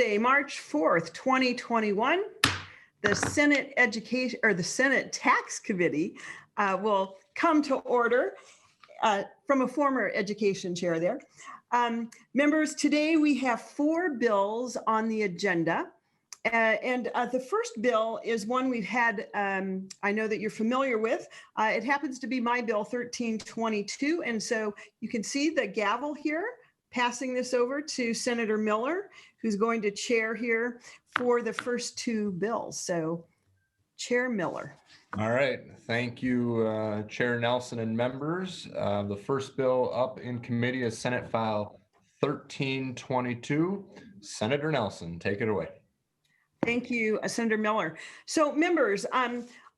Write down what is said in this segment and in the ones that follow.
Thursday, March 4th, 2021, the Senate Education or the Senate Tax Committee will come to order from a former education chair there. Members, today we have 4 bills on the agenda. The first bill is one we've had, I know that you're familiar with. It happens to be my bill 1322. And so you can see the gavel here, passing this over to Senator Miller, who's going to chair here for the first 2 bills. So Chair Miller. All right. Thank you, Chair Nelson and members. The first bill up in committee is Senate File 1322. Senator Nelson, take it away. Thank you, Senator Miller. So members,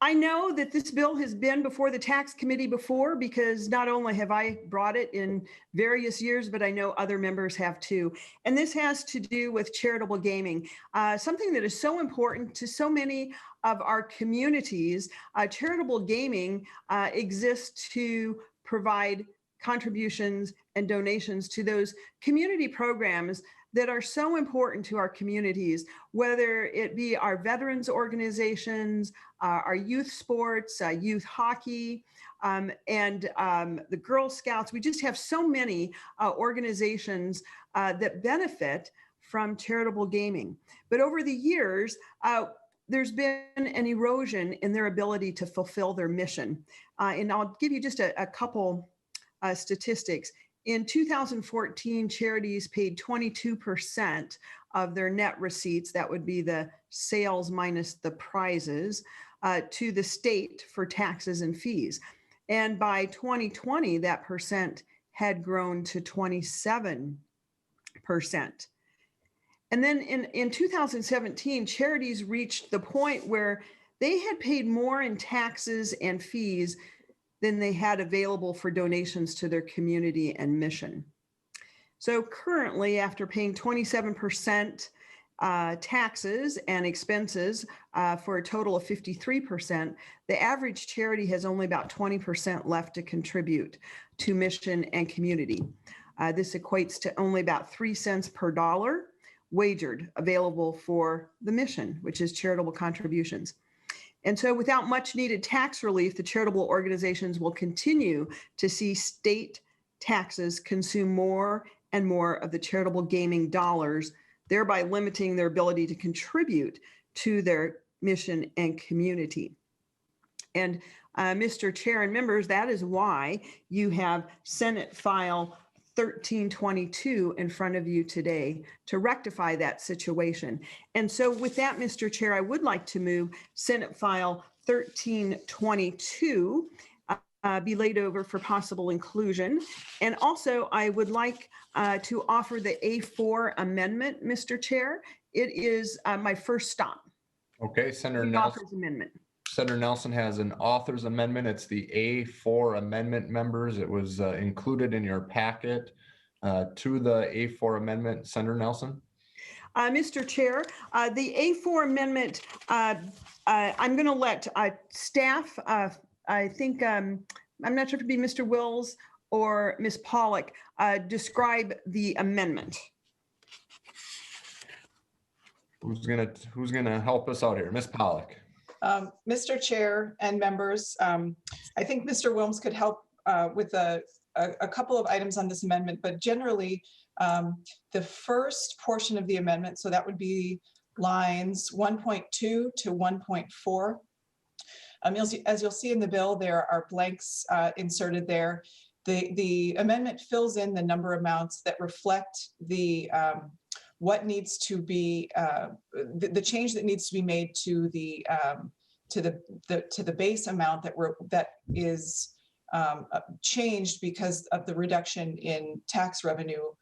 I know that this bill has been before the tax committee before, because not only have I brought it in various years, but I know other members have too. And this has to do with charitable gaming, something that is so important to so many of our communities. Charitable gaming exists to provide contributions and donations to those community programs that are so important to our communities, whether it be our veterans organizations, our youth sports, youth hockey, and the Girl Scouts. We just have so many organizations that benefit from charitable gaming. But over the years, there's been an erosion in their ability to fulfill their mission. And I'll give you just a couple statistics. In 2014, charities paid 22% of their net receipts, that would be the sales minus the prizes, to the state for taxes and fees. And by 2020, that percent had grown to 27%. And then in 2017, charities reached the point where they had paid more in taxes and fees than they had available for donations to their community and mission. So currently, after paying 27% taxes and expenses for a total of 53%, the average charity has only about 20% left to contribute to mission and community. This equates to only about 3 cents per dollar wagered available for the mission, which is charitable contributions. And so without much needed tax relief, the charitable organizations will continue to see state taxes consume more and more of the charitable gaming dollars, thereby limiting their ability to contribute to their mission and community. And Mr. Chair and members, that is why you have Senate File 1322 in front of you today to rectify that situation. And so with that, Mr. Chair, I would like to move Senate File 1322 be laid over for possible inclusion. And also I would like to offer the A4 amendment, Mr. Chair. It is my first stop. Okay, Senator Nelson. Amendment. Senator Nelson has an author's amendment. It's the A4 amendment, members. It was included in your packet to the A4 amendment. Senator Nelson. Mr. Chair, the A4 amendment, I'm going to let staff, I think, I'm not sure if it'd be Mr. Wills or Ms. Pollock, describe the amendment. Who's gonna help us out here? Ms. Pollock. Mr. Chair and members, I think Mr. Wilms could help with a couple of items on this amendment, but generally the first portion of the amendment, so that would be lines 1.2 to 1.4. As you'll see in the bill, there are blanks inserted there. The amendment fills in the number amounts that reflect the what needs to be the change that needs to be made to the base amount that is changed because of the reduction in tax revenue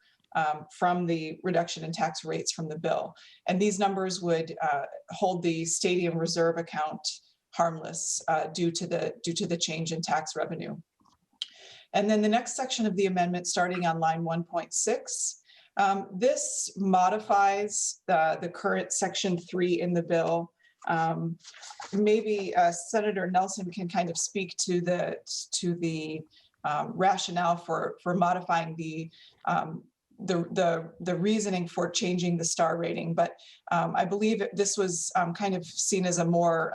from the reduction in tax rates from the bill. And these numbers would hold the stadium reserve account harmless due to the change in tax revenue. And then the next section of the amendment, starting on line 1.6, this modifies the current section 3 in the bill. Maybe Senator Nelson can kind of speak to the rationale for modifying the the reasoning for changing the star rating, but I believe this was kind of seen as a more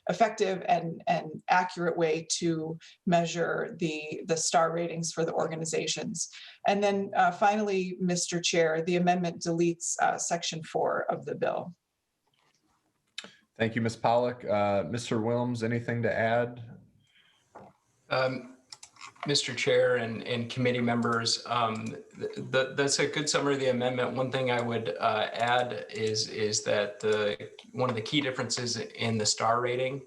effective and accurate way to measure the star ratings for the organizations. And then finally, Mr. Chair, the amendment deletes section 4 of the bill. Thank you, Ms. Pollock. Mr. Wilms, anything to add? Mr. Chair and committee members, that's a good summary of the amendment. One thing I would add is that one of the key differences in the star rating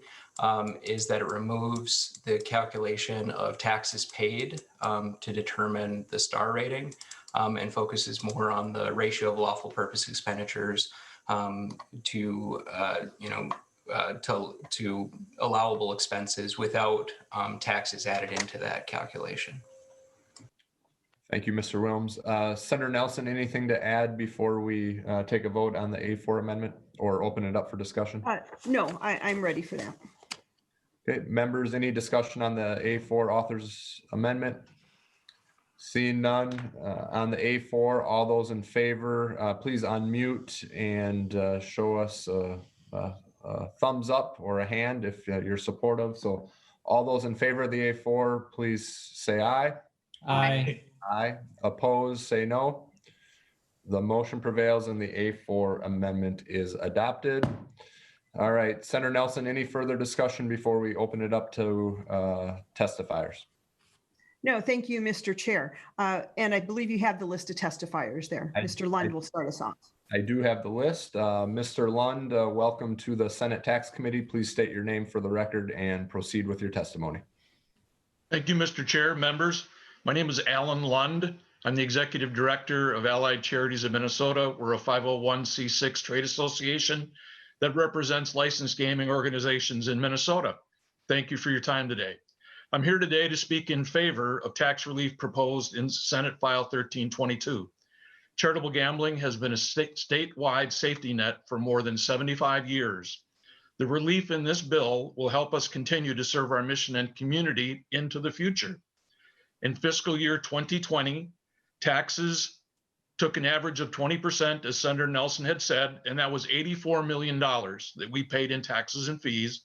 is that it removes the calculation of taxes paid to determine the star rating and focuses more on the ratio of lawful purpose expenditures to allowable expenses without taxes added into that calculation. Thank you, Mr. Wilms. Senator Nelson, anything to add before we take a vote on the A4 amendment or open it up for discussion? No, I'm ready for that. Okay, members, any discussion on the A4 authors amendment? Seeing none, on the A4, all those in favor, please unmute and show us a thumbs up or a hand if you're supportive. So all those in favor of the A4, please say aye. Aye. Aye. Opposed, say no. The motion prevails and the A4 amendment is adopted. All right, Senator Nelson, any further discussion before we open it up to testifiers? No, thank you, Mr. Chair. And I believe you have the list of testifiers there. Mr. Lund will start us off. I do have the list. Mr. Lund, welcome to the Senate Tax Committee. Please state your name for the record and proceed with your testimony. Thank you, Mr. Chair, members. My name is Alan Lund. I'm the Executive Director of Allied Charities of Minnesota. We're a 501c6 trade association that represents licensed gaming organizations in Minnesota. Thank you for your time today. I'm here today to speak in favor of tax relief proposed in Senate File 1322. Charitable gambling has been a statewide safety net for more than 75 years. The relief in this bill will help us continue to serve our mission and community into the future. In fiscal year 2020, taxes took an average of 20%, as Senator Nelson had said, and that was $84 million that we paid in taxes and fees.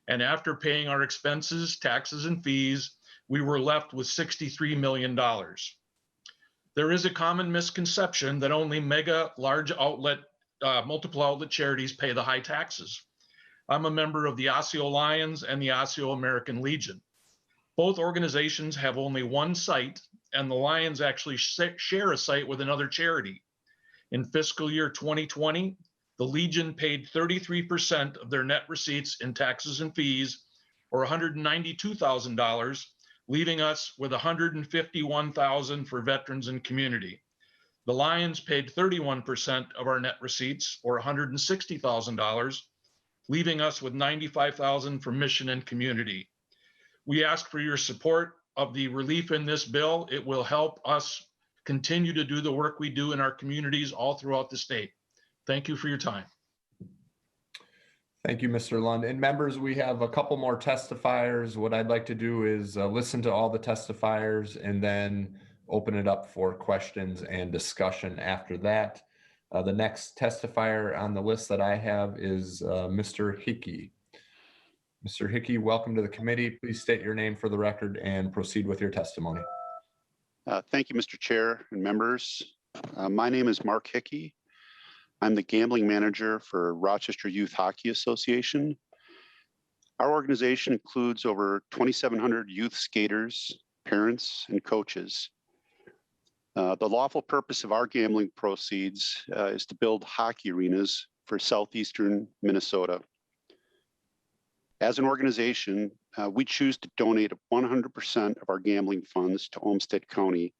And after paying our expenses, taxes, and fees, we were left with $63 million. There is a common misconception that only mega large outlet, multiple outlet charities pay the high taxes. I'm a member of the Osseo Lions and the Osseo American Legion. Both organizations have only one site, and the Lions actually share a site with another charity. In fiscal year 2020, the Legion paid 33% of their net receipts in taxes and fees, or $192,000, leaving us with $151,000 for veterans and community. The Lions paid 31% of our net receipts, or $160,000, leaving us with $95,000 for mission and community. We ask for your support of the relief in this bill. It will help us continue to do the work we do in our communities all throughout the state. Thank you for your time. Thank you, Mr. Lund. And members, we have a couple more testifiers. What I'd like to do is listen to all the testifiers and then open it up for questions and discussion after that. The next testifier on the list that I have is Mr. Hickey. Mr. Hickey, welcome to the committee. Please state your name for the record and proceed with your testimony. Thank you, Mr. Chair and members. My name is Mark Hickey. I'm the gambling manager for Rochester Youth Hockey Association. Our organization includes over 2,700 youth skaters, parents, and coaches. The lawful purpose of our gambling proceeds is to build hockey arenas for southeastern Minnesota. As an organization, we choose to donate 100% of our gambling funds to Olmsted County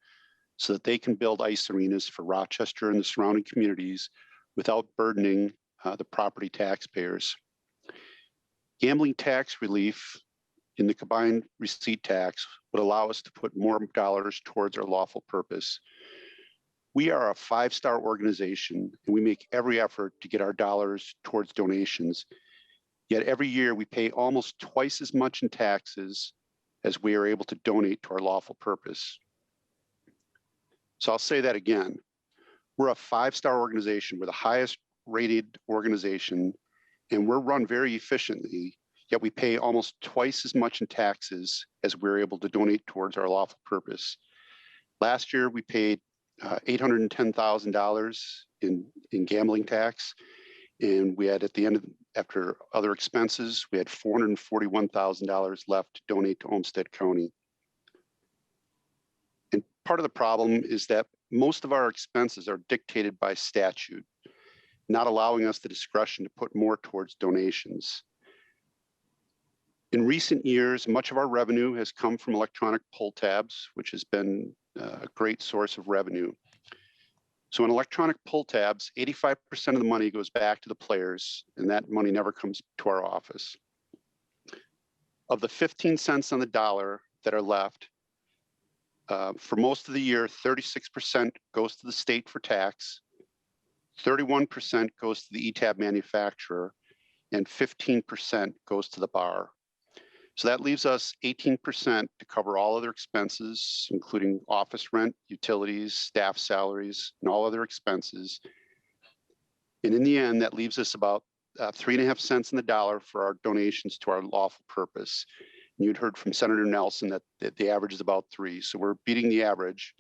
so that they can build ice arenas for Rochester and the surrounding communities without burdening the property taxpayers. Gambling tax relief in the combined receipt tax would allow us to put more dollars towards our lawful purpose. We are a 5-star organization, and we make every effort to get our dollars towards donations. Yet every year we pay almost twice as much in taxes as we are able to donate to our lawful purpose. So I'll say that again. We're a 5-star organization. We're the highest rated organization, and we're run very efficiently, yet we pay almost twice as much in taxes as we're able to donate towards our lawful purpose. Last year, we paid $810,000 in gambling tax, and we had at the end of, after other expenses, we had $441,000 left to donate to Olmsted County. And part of the problem is that most of our expenses are dictated by statute, not allowing us the discretion to put more towards donations. In recent years, much of our revenue has come from electronic pull tabs, which has been a great source of revenue. So in electronic pull tabs, 85% of the money goes back to the players, and that money never comes to our office. Of the 15 cents on the dollar that are left, for most of the year, 36% goes to the state for tax, 31% goes to the ETAB manufacturer, and 15% goes to the bar. So that leaves us 18% to cover all other expenses, including office rent, utilities, staff salaries, and all other expenses. And in the end, that leaves us about 3.5 cents in the dollar for our donations to our lawful purpose. And you'd heard from Senator Nelson that the average is about 3. So we're beating the average.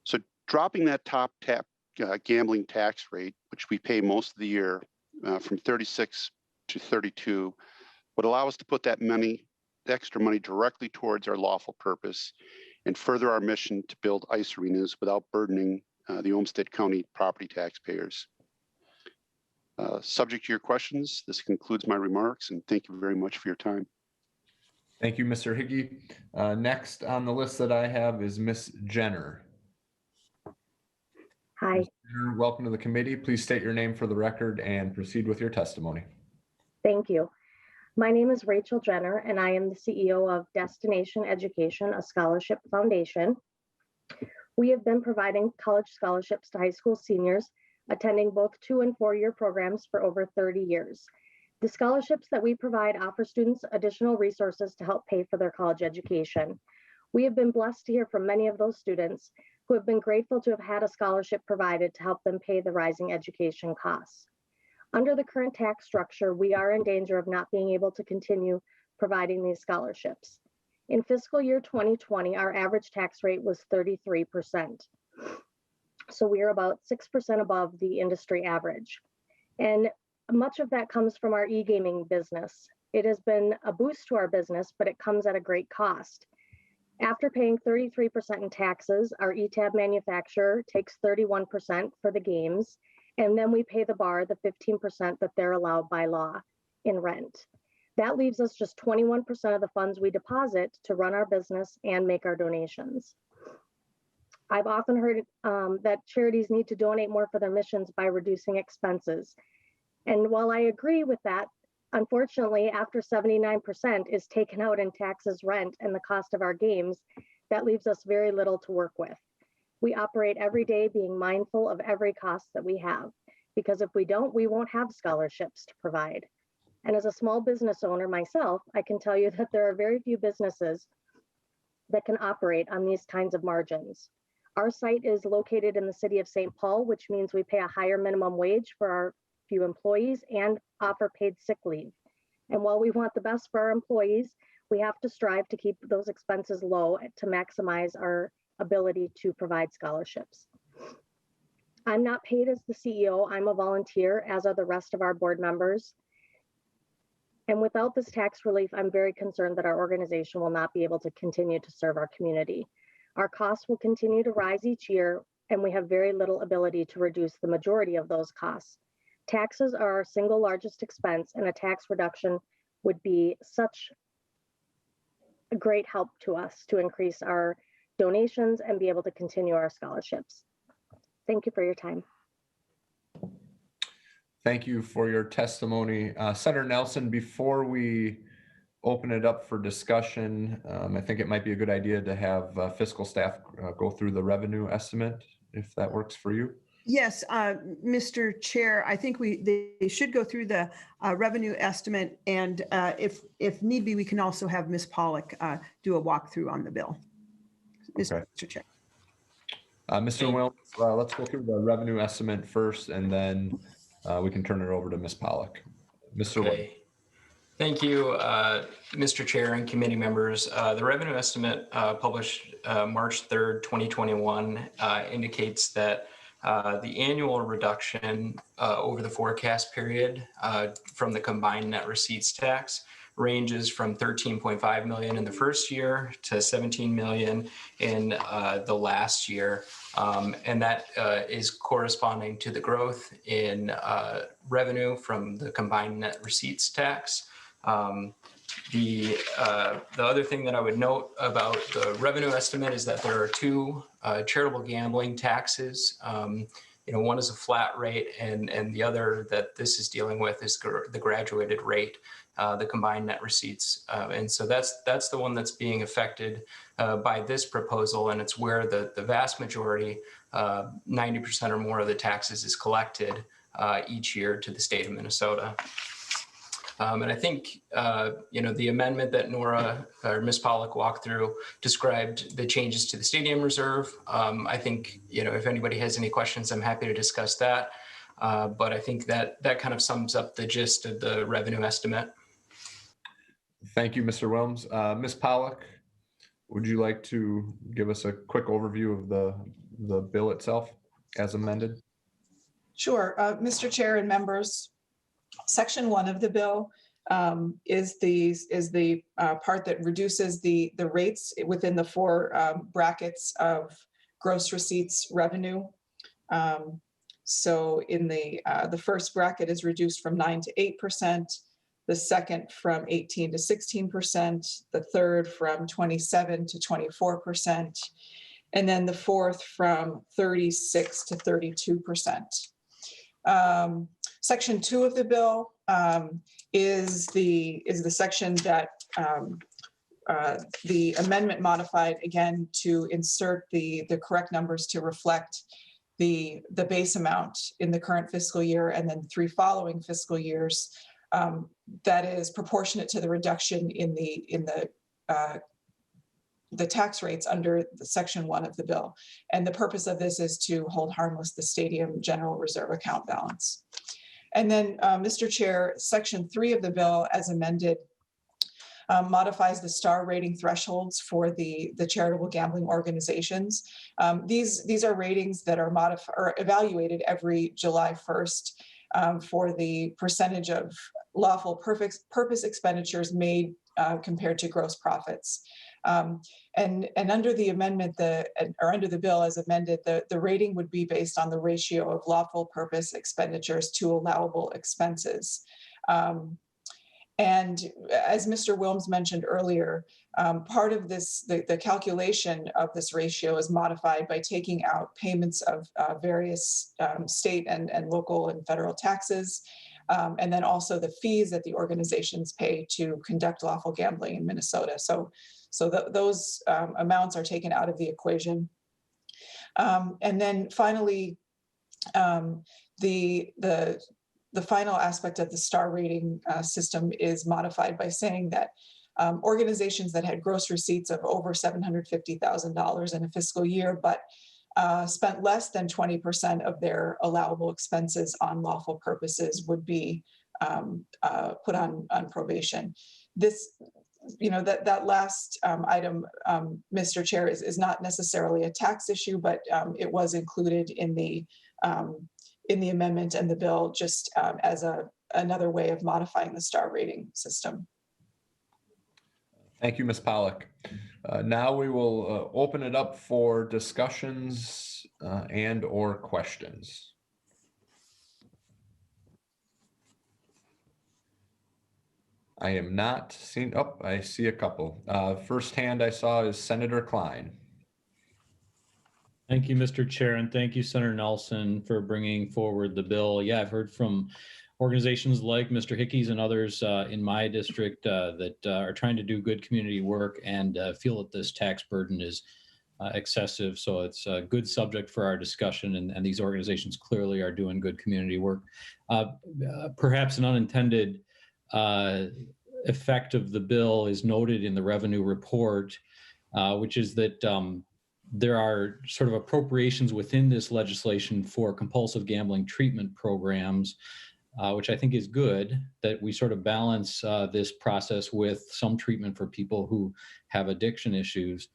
So dropping that top gambling tax rate, which we pay most of the year, from 36 to 32, would allow us to put that extra money directly towards our lawful purpose and further our mission to build ice arenas without burdening the Olmsted County property taxpayers. Subject to your questions, this concludes my remarks, and thank you very much for your time. Thank you, Mr. Hickey. Next on the list that I have is Ms. Jenner. Hi. Ms. Jenner, welcome to the committee. Please state your name for the record and proceed with your testimony. Thank you. My name is Rachel Jenner, and I am the CEO of Destination Education, a scholarship foundation. We have been providing college scholarships to high school seniors attending both 2- and 4-year programs for over 30 years. The scholarships that we provide offer students additional resources to help pay for their college education. We have been blessed to hear from many of those students who have been grateful to have had a scholarship provided to help them pay the rising education costs. Under the current tax structure, we are in danger of not being able to continue providing these scholarships. In fiscal year 2020, our average tax rate was 33%. So we are about 6% above the industry average. And much of that comes from our e-gaming business. It has been a boost to our business, but it comes at a great cost. After paying 33% in taxes, our ETAB manufacturer takes 31% for the games, and then we pay the bar the 15% that they're allowed by law in rent. That leaves us just 21% of the funds we deposit to run our business and make our donations. I've often heard that charities need to donate more for their missions by reducing expenses. And while I agree with that, unfortunately, after 79% is taken out in taxes, rent, and the cost of our games, that leaves us very little to work with. We operate every day being mindful of every cost that we have, because if we don't, we won't have scholarships to provide. And as a small business owner myself, I can tell you that there are very few businesses that can operate on these kinds of margins. Our site is located in the city of St. Paul, which means we pay a higher minimum wage for our few employees and offer paid sick leave. And while we want the best for our employees, we have to strive to keep those expenses low to maximize our ability to provide scholarships. I'm not paid as the CEO, I'm a volunteer, as are the rest of our board members. And without this tax relief, I'm very concerned that our organization will not be able to continue to serve our community. Our costs will continue to rise each year, and we have very little ability to reduce the majority of those costs. Taxes are our single largest expense, and a tax reduction would be such a great help to us to increase our donations and be able to continue our scholarships. Thank you for your time. Thank you for your testimony. Senator Nelson, before we open it up for discussion, I think it might be a good idea to have fiscal staff go through the revenue estimate, if that works for you. Yes, Mr. Chair, I think they should go through the revenue estimate, and if need be, we can also have Ms. Pollock do a walkthrough on the bill. Okay. Mr. Chair. Mr. Wilms, let's go through the revenue estimate first, and then we can turn it over to Ms. Pollock. Mr. Wilms. Okay. Thank you, Mr. Chair and committee members. The revenue estimate published March 3rd, 2021 indicates that the annual reduction over the forecast period from the combined net receipts tax ranges from 13.5 million in the first year to 17 million in the last year. And that is corresponding to the growth in revenue from the combined net receipts tax. The other thing that I would note about the revenue estimate is that there are two charitable gambling taxes. One is a flat rate, and the other that this is dealing with is the graduated rate, the combined net receipts. And so that's the one that's being affected by this proposal, and it's where the vast majority, 90% or more of the taxes is collected each year to the state of Minnesota. And I think, the amendment that Nora or Ms. Pollock walked through described the changes to the stadium reserve. I think, if anybody has any questions, I'm happy to discuss that. But I think that kind of sums up the gist of the revenue estimate. Thank you, Mr. Wilms. Ms. Pollock, would you like to give us a quick overview of the bill itself as amended? Sure, Mr. Chair and members. Section 1 of the bill is the part that reduces the rates within the four brackets of gross receipts revenue. So in the first bracket is reduced from 9 to 8%, the second from 18 to 16%, the third from 27 to 24%, and then the fourth from 36 to 32%. Section 2 of the bill is the section that the amendment modified again to insert the correct numbers to reflect the base amount in the current fiscal year and then 3 following fiscal years. That is proportionate to the reduction in the tax rates under the Section 1 of the bill. And the purpose of this is to hold harmless the stadium general reserve account balance. And then, Mr. Chair, Section 3 of the bill, as amended, modifies the star rating thresholds for the charitable gambling organizations. These are ratings that are evaluated every July 1st for the percentage of lawful purpose expenditures made compared to gross profits. And under the amendment, under the bill as amended, the rating would be based on the ratio of lawful purpose expenditures to allowable expenses. And as Mr. Wilms mentioned earlier, part of this, the calculation of this ratio is modified by taking out payments of various state and local and federal taxes, and then also the fees that the organizations pay to conduct lawful gambling in Minnesota. So those amounts are taken out of the equation. And then finally, the final aspect of the star rating system is modified by saying that organizations that had gross receipts of over $750,000 in a fiscal year, but spent less than 20% of their allowable expenses on lawful purposes would be put on probation. This, that last item, Mr. Chair, is not necessarily a tax issue, but it was included in the amendment and the bill just as another way of modifying the star rating system. Thank you, Ms. Pollock. Now we will open it up for discussions and/or questions. I am not seeing, I see a couple. First hand I saw is Senator Klein. Thank you, Mr. Chair, and thank you, Senator Nelson, for bringing forward the bill. Yeah, I've heard from organizations like Mr. Hickey's and others in my district that are trying to do good community work and feel that this tax burden is excessive. So it's a good subject for our discussion, and these organizations clearly are doing good community work. Perhaps an unintended effect of the bill is noted in the revenue report, which is that there are sort of appropriations within this legislation for compulsive gambling treatment programs, which I think is good, that we sort of balance this process with some treatment for people who have addiction issues.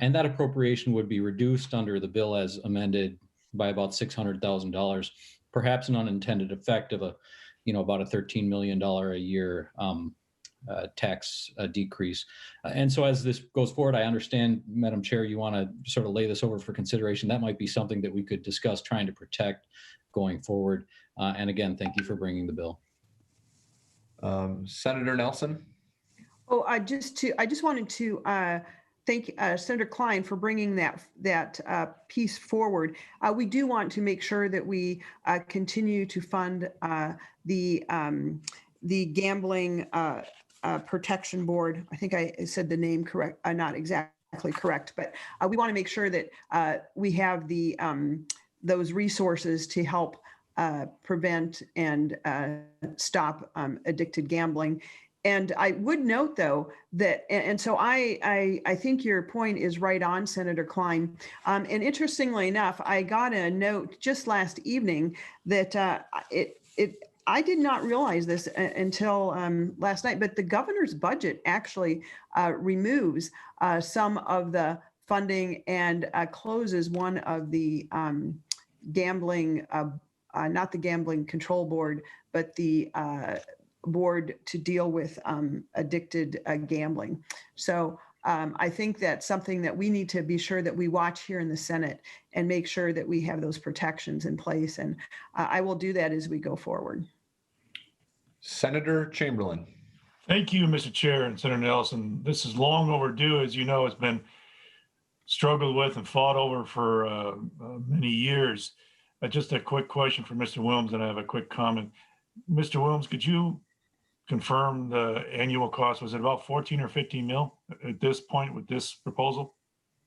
And that appropriation would be reduced under the bill as amended by about $600,000, perhaps an unintended effect of about a $13 million a year tax decrease. And so as this goes forward, I understand, Madam Chair, you want to sort of lay this over for consideration. That might be something that we could discuss trying to protect going forward. And again, thank you for bringing the bill. Senator Nelson? Oh, I just wanted to thank Senator Klein for bringing that piece forward. We do want to make sure that we continue to fund the gambling protection board. I think I said the name correct, not exactly correct, but we want to make sure that we have those resources to help prevent and stop addicted gambling. And I would note, though, that, and so I think your point is right on, Senator Klein. And interestingly enough, I got a note just last evening that I did not realize this until last night, but the governor's budget actually removes some of the funding and closes one of the gambling, not the gambling control board, but the board to deal with addicted gambling. So I think that's something that we need to be sure that we watch here in the Senate and make sure that we have those protections in place. And I will do that as we go forward. Senator Chamberlain. Thank you, Mr. Chair and Senator Nelson. This is long overdue. As you know, it's been struggled with and fought over for many years. Just a quick question for Mr. Wilms, and I have a quick comment. Mr. Wilms, could you confirm the annual cost? Was it about 14 or 15 mil at this point with this proposal?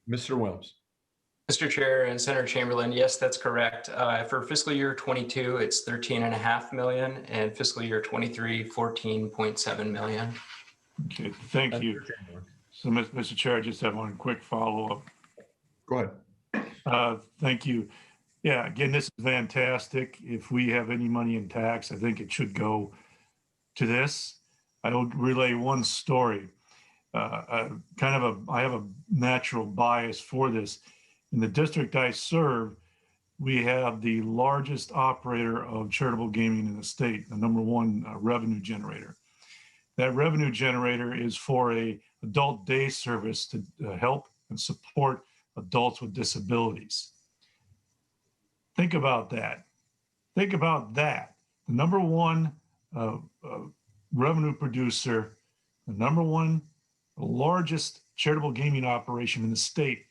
Mr. Wilms. Mr. Chair and Senator Chamberlain, yes, that's correct. For fiscal year 22, it's 13.5 million, and fiscal year 23, 14.7 million. Okay, thank you. So, Mr. Chair, I just have one quick follow-up. Go ahead. Thank you. Yeah, again, this is fantastic. If we have any money in tax, I think it should go to this. I'll relay one story. I have a natural bias for this. In the district I serve, we have the largest operator of charitable gaming in the state, the #1 revenue generator. That revenue generator is for a adult day service to help and support adults with disabilities. Think about that. Think about that. The #1 revenue producer, the #1 largest charitable gaming operation in the state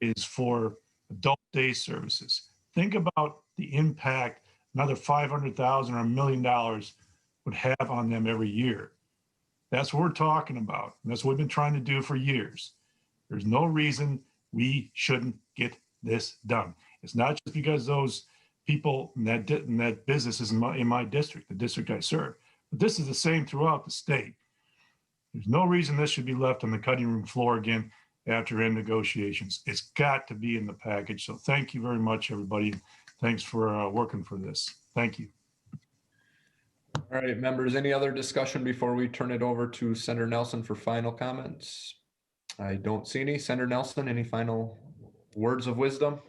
is for adult day services. Think about the impact another 500,000 or $1 million would have on them every year. That's what we're talking about. And that's what we've been trying to do for years. There's no reason we shouldn't get this done. It's not just because those people in that business is in my district, the district I serve, but this is the same throughout the state. There's no reason this should be left on the cutting room floor again after end negotiations. It's got to be in the package. So thank you very much, everybody. Thanks for working for this. Thank you. All right, members, any other discussion before we turn it over to Senator Nelson for final comments? I don't see any. Senator Nelson, any final words of wisdom?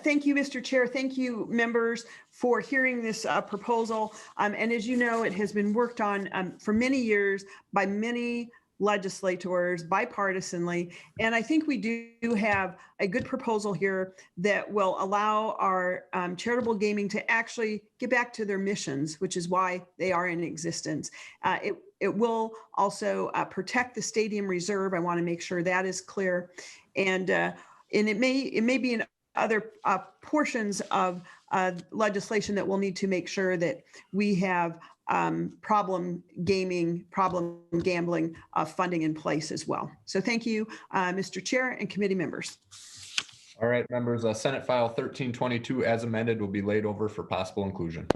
Thank you, Mr. Chair. Thank you, members, for hearing this proposal. And as you know, it has been worked on for many years by many legislators bipartisanly. And I think we do have a good proposal here that will allow our charitable gaming to actually get back to their missions, which is why they are in existence. It will also protect the stadium reserve. I want to make sure that is clear. And it may be in other portions of legislation that we'll need to make sure that we have problem gambling funding in place as well. So thank you, Mr. Chair and committee members. All right, members, Senate File 1322 as amended will be laid over for possible inclusion.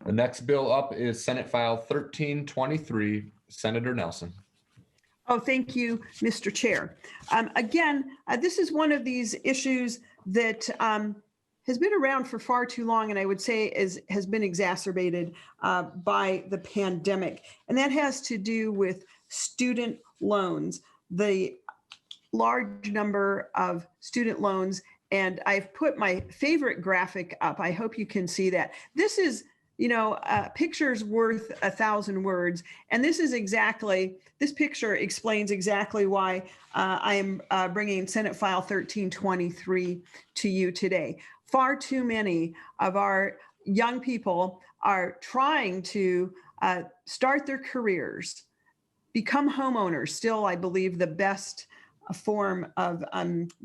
The next bill up is Senate File 1323, Senator Nelson. Oh, thank you, Mr. Chair. Again, this is one of these issues that has been around for far too long, and I would say has been exacerbated by the pandemic. And that has to do with student loans, the large number of student loans. And I've put my favorite graphic up. I hope you can see that. This is, picture's worth 1,000 words. And this picture explains exactly why I am bringing Senate File 1323 to you today. Far too many of our young people are trying to start their careers, become homeowners, still, I believe, the best form of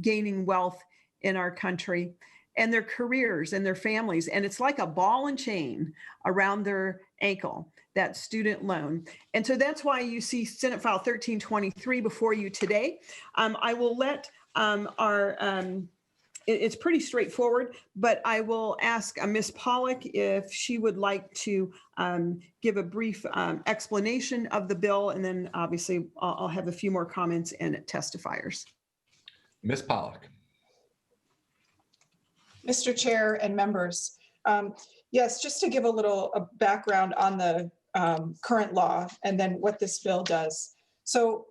gaining wealth in our country, and their careers and their families. And it's like a ball and chain around their ankle, that student loan. And so that's why you see Senate File 1323 before you today. I will let it's pretty straightforward, but I will ask Ms. Pollock if she would like to give a brief explanation of the bill, and then obviously I'll have a few more comments and testifiers. Ms. Pollock. Mr. Chair and members, yes, just to give a little background on the current law and then what this bill does. So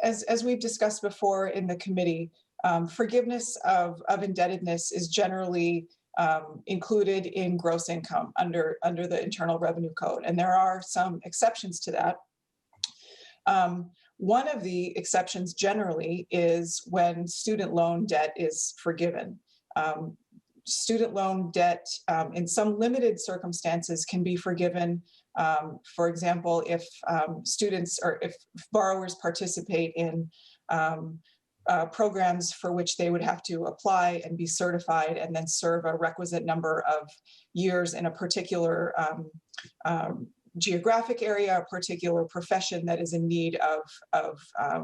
as we've discussed before in the committee, forgiveness of indebtedness is generally included in gross income under the Internal Revenue Code, and there are some exceptions to that. One of the exceptions generally is when student loan debt is forgiven. Student loan debt in some limited circumstances can be forgiven. For example, if students or if borrowers participate in programs for which they would have to apply and be certified and then serve a requisite number of years in a particular geographic area, a particular profession that is in need of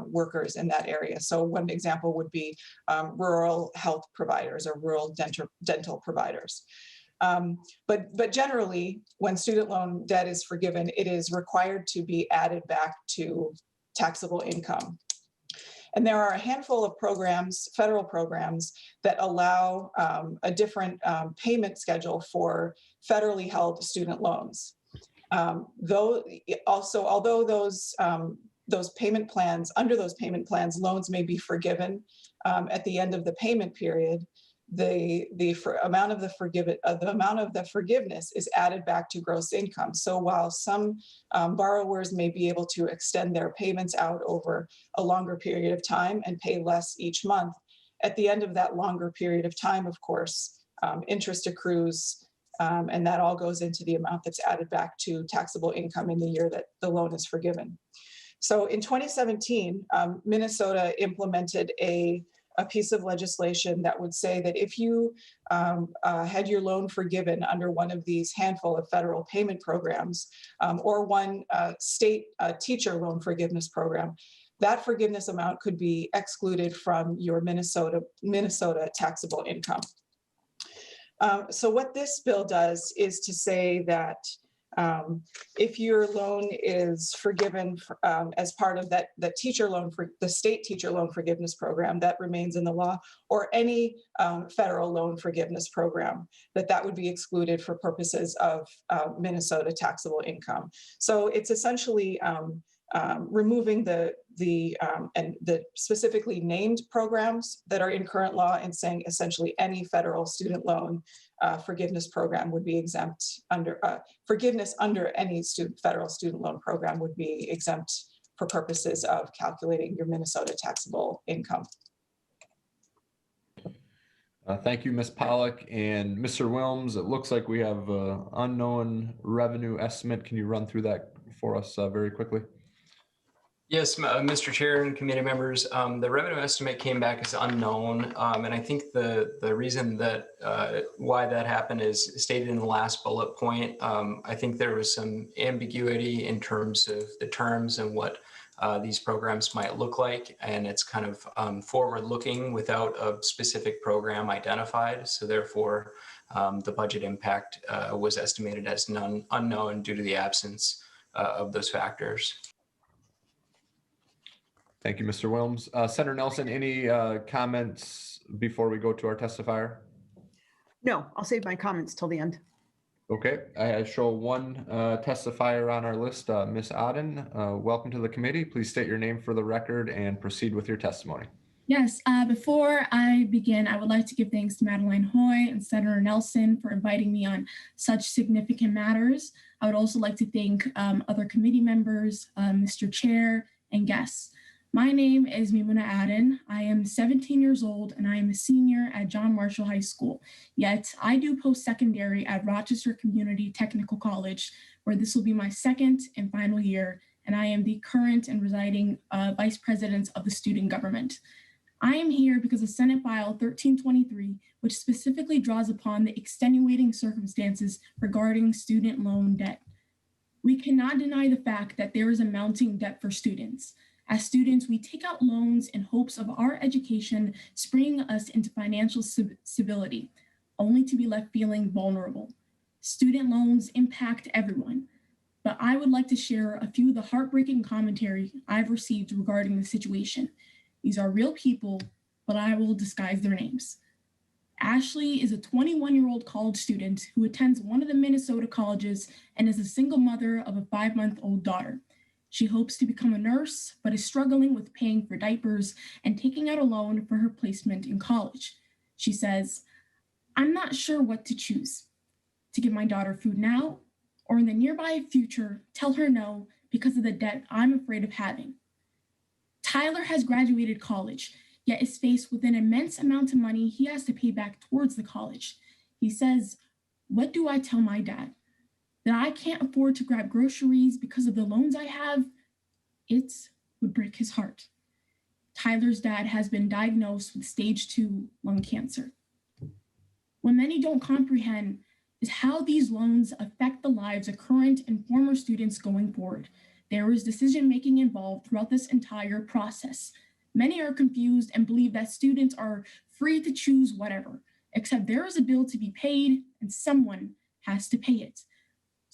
workers in that area. So one example would be rural health providers or rural dental providers. But generally, when student loan debt is forgiven, it is required to be added back to taxable income. And there are a handful of programs, federal programs, that allow a different payment schedule for federally held student loans. Although those payment plans, under those payment plans, loans may be forgiven at the end of the payment period, the amount of the forgiveness is added back to gross income. So while some borrowers may be able to extend their payments out over a longer period of time and pay less each month, at the end of that longer period of time, of course, interest accrues, and that all goes into the amount that's added back to taxable income in the year that the loan is forgiven. So in 2017, Minnesota implemented a piece of legislation that would say that if you had your loan forgiven under one of these handful of federal payment programs or one state teacher loan forgiveness program, that forgiveness amount could be excluded from your Minnesota taxable income. So what this bill does is to say that if your loan is forgiven as part of the teacher loan for the state teacher loan forgiveness program that remains in the law, or any federal loan forgiveness program, that would be excluded for purposes of Minnesota taxable income. So it's essentially removing the specifically named programs that are in current law and saying essentially any federal student loan forgiveness program would be exempt under forgiveness under any federal student loan program would be exempt for purposes of calculating your Minnesota taxable income. Thank you, Ms. Pollock. And Mr. Wilms, it looks like we have an unknown revenue estimate. Can you run through that for us very quickly? Yes, Mr. Chair and committee members, the revenue estimate came back as unknown, and I think the reason that why that happened is stated in the last bullet point. I think there was some ambiguity in terms of the terms and what these programs might look like, and it's kind of forward-looking without a specific program identified. So therefore, the budget impact was estimated as unknown due to the absence of those factors. Thank you, Mr. Wilms. Senator Nelson, any comments before we go to our testifier? No, I'll save my comments till the end. Okay, I show one testifier on our list, Ms. Aden. Welcome to the committee. Please state your name for the record and proceed with your testimony. Yes, before I begin, I would like to give thanks to Madeline Hoy and Senator Nelson for inviting me on such significant matters. I would also like to thank other committee members, Mr. Chair, and guests. My name is Mimuna Aden. I am 17 years old and I am a senior at John Marshall High School. Yet I do post-secondary at Rochester Community Technical College, where this will be my second and final year, and I am the current and residing Vice President of the student government. I am here because of Senate File 1323, which specifically draws upon the extenuating circumstances regarding student loan debt. We cannot deny the fact that there is a mounting debt for students. As students, we take out loans in hopes of our education springing us into financial stability, only to be left feeling vulnerable. Student loans impact everyone, but I would like to share a few of the heartbreaking commentary I've received regarding the situation. These are real people, but I will disguise their names. Ashley is a 21-year-old college student who attends one of the Minnesota colleges and is a single mother of a 5-month-old daughter. She hopes to become a nurse, but is struggling with paying for diapers and taking out a loan for her placement in college. She says, "I'm not sure what to choose. To give my daughter food now, or in the nearby future, tell her no because of the debt I'm afraid of having." Tyler has graduated college, yet is faced with an immense amount of money he has to pay back towards the college. He says, "What do I tell my dad? That I can't afford to grab groceries because of the loans I have?" It would break his heart. Tyler's dad has been diagnosed with stage 2 lung cancer. What many don't comprehend is how these loans affect the lives of current and former students going forward. There is decision-making involved throughout this entire process. Many are confused and believe that students are free to choose whatever, except there is a bill to be paid and someone has to pay it.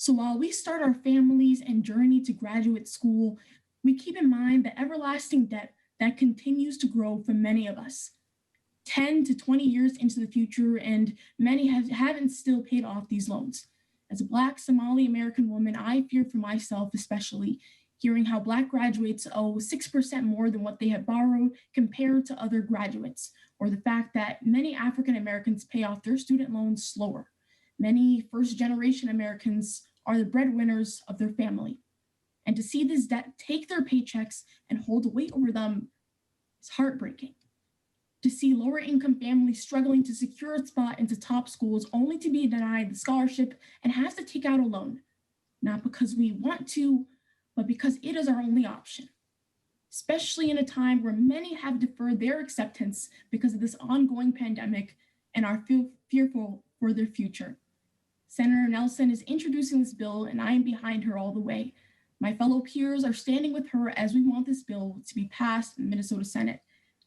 So while we start our families and journey to graduate school, we keep in mind the everlasting debt that continues to grow for many of us. 10 to 20 years into the future, and many haven't still paid off these loans. As a Black Somali American woman, I fear for myself, especially hearing how Black graduates owe 6% more than what they have borrowed compared to other graduates, or the fact that many African Americans pay off their student loans slower. Many first-generation Americans are the breadwinners of their family. And to see this debt take their paychecks and hold a weight over them is heartbreaking. To see lower-income families struggling to secure a spot into top schools only to be denied the scholarship and have to take out a loan, not because we want to, but because it is our only option. Especially in a time where many have deferred their acceptance because of this ongoing pandemic and are fearful for their future. Senator Nelson is introducing this bill, and I am behind her all the way. My fellow peers are standing with her as we want this bill to be passed in the Minnesota Senate,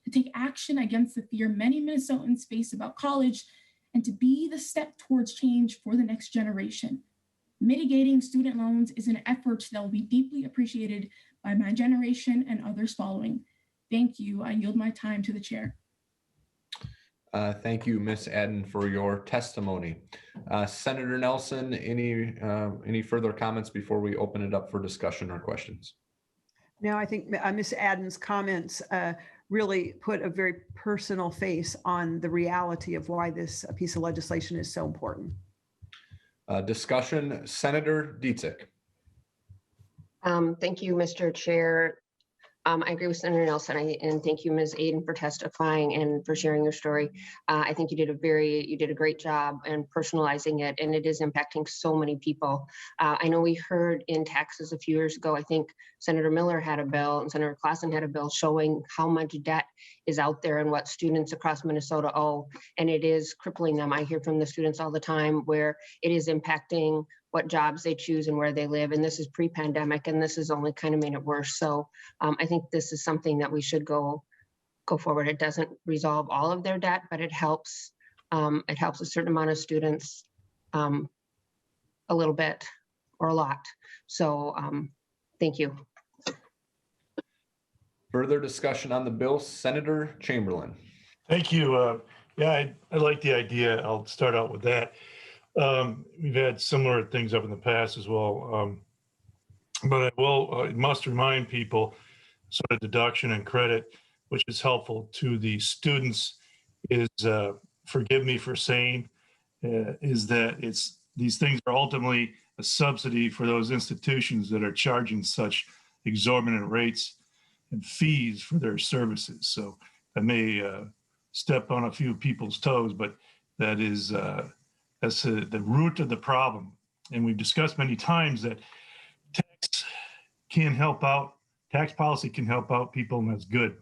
to take action against the fear many Minnesotans face about college, and to be the step towards change for the next generation. Mitigating student loans is an effort that will be deeply appreciated by my generation and others following. Thank you. I yield my time to the chair. Thank you, Ms. Adden, for your testimony. Senator Nelson, any further comments before we open it up for discussion or questions? No, I think Ms. Adden's comments really put a very personal face on the reality of why this piece of legislation is so important. Discussion, Senator Dietzick. Thank you, Mr. Chair. I agree with Senator Nelson, and thank you, Ms. Aden, for testifying and for sharing your story. I think you did a great job in personalizing it, and it is impacting so many people. I know we heard in taxes a few years ago, I think Senator Miller had a bill and Senator Klassen had a bill showing how much debt is out there and what students across Minnesota owe, and it is crippling them. I hear from the students all the time where it is impacting what jobs they choose and where they live. And this is pre-pandemic, and this has only kind of made it worse. So I think this is something that we should go forward. It doesn't resolve all of their debt, but it helps a certain amount of students a little bit or a lot. So thank you. Further discussion on the bill, Senator Chamberlain. Thank you. Yeah, I like the idea. I'll start out with that. We've had similar things up in the past as well. But I must remind people, sort of deduction and credit, which is helpful to the students, is, forgive me for saying, is that these things are ultimately a subsidy for those institutions that are charging such exorbitant rates and fees for their services. So I may step on a few people's toes, but that's the root of the problem. And we've discussed many times that tax policy can help out people, and that's good.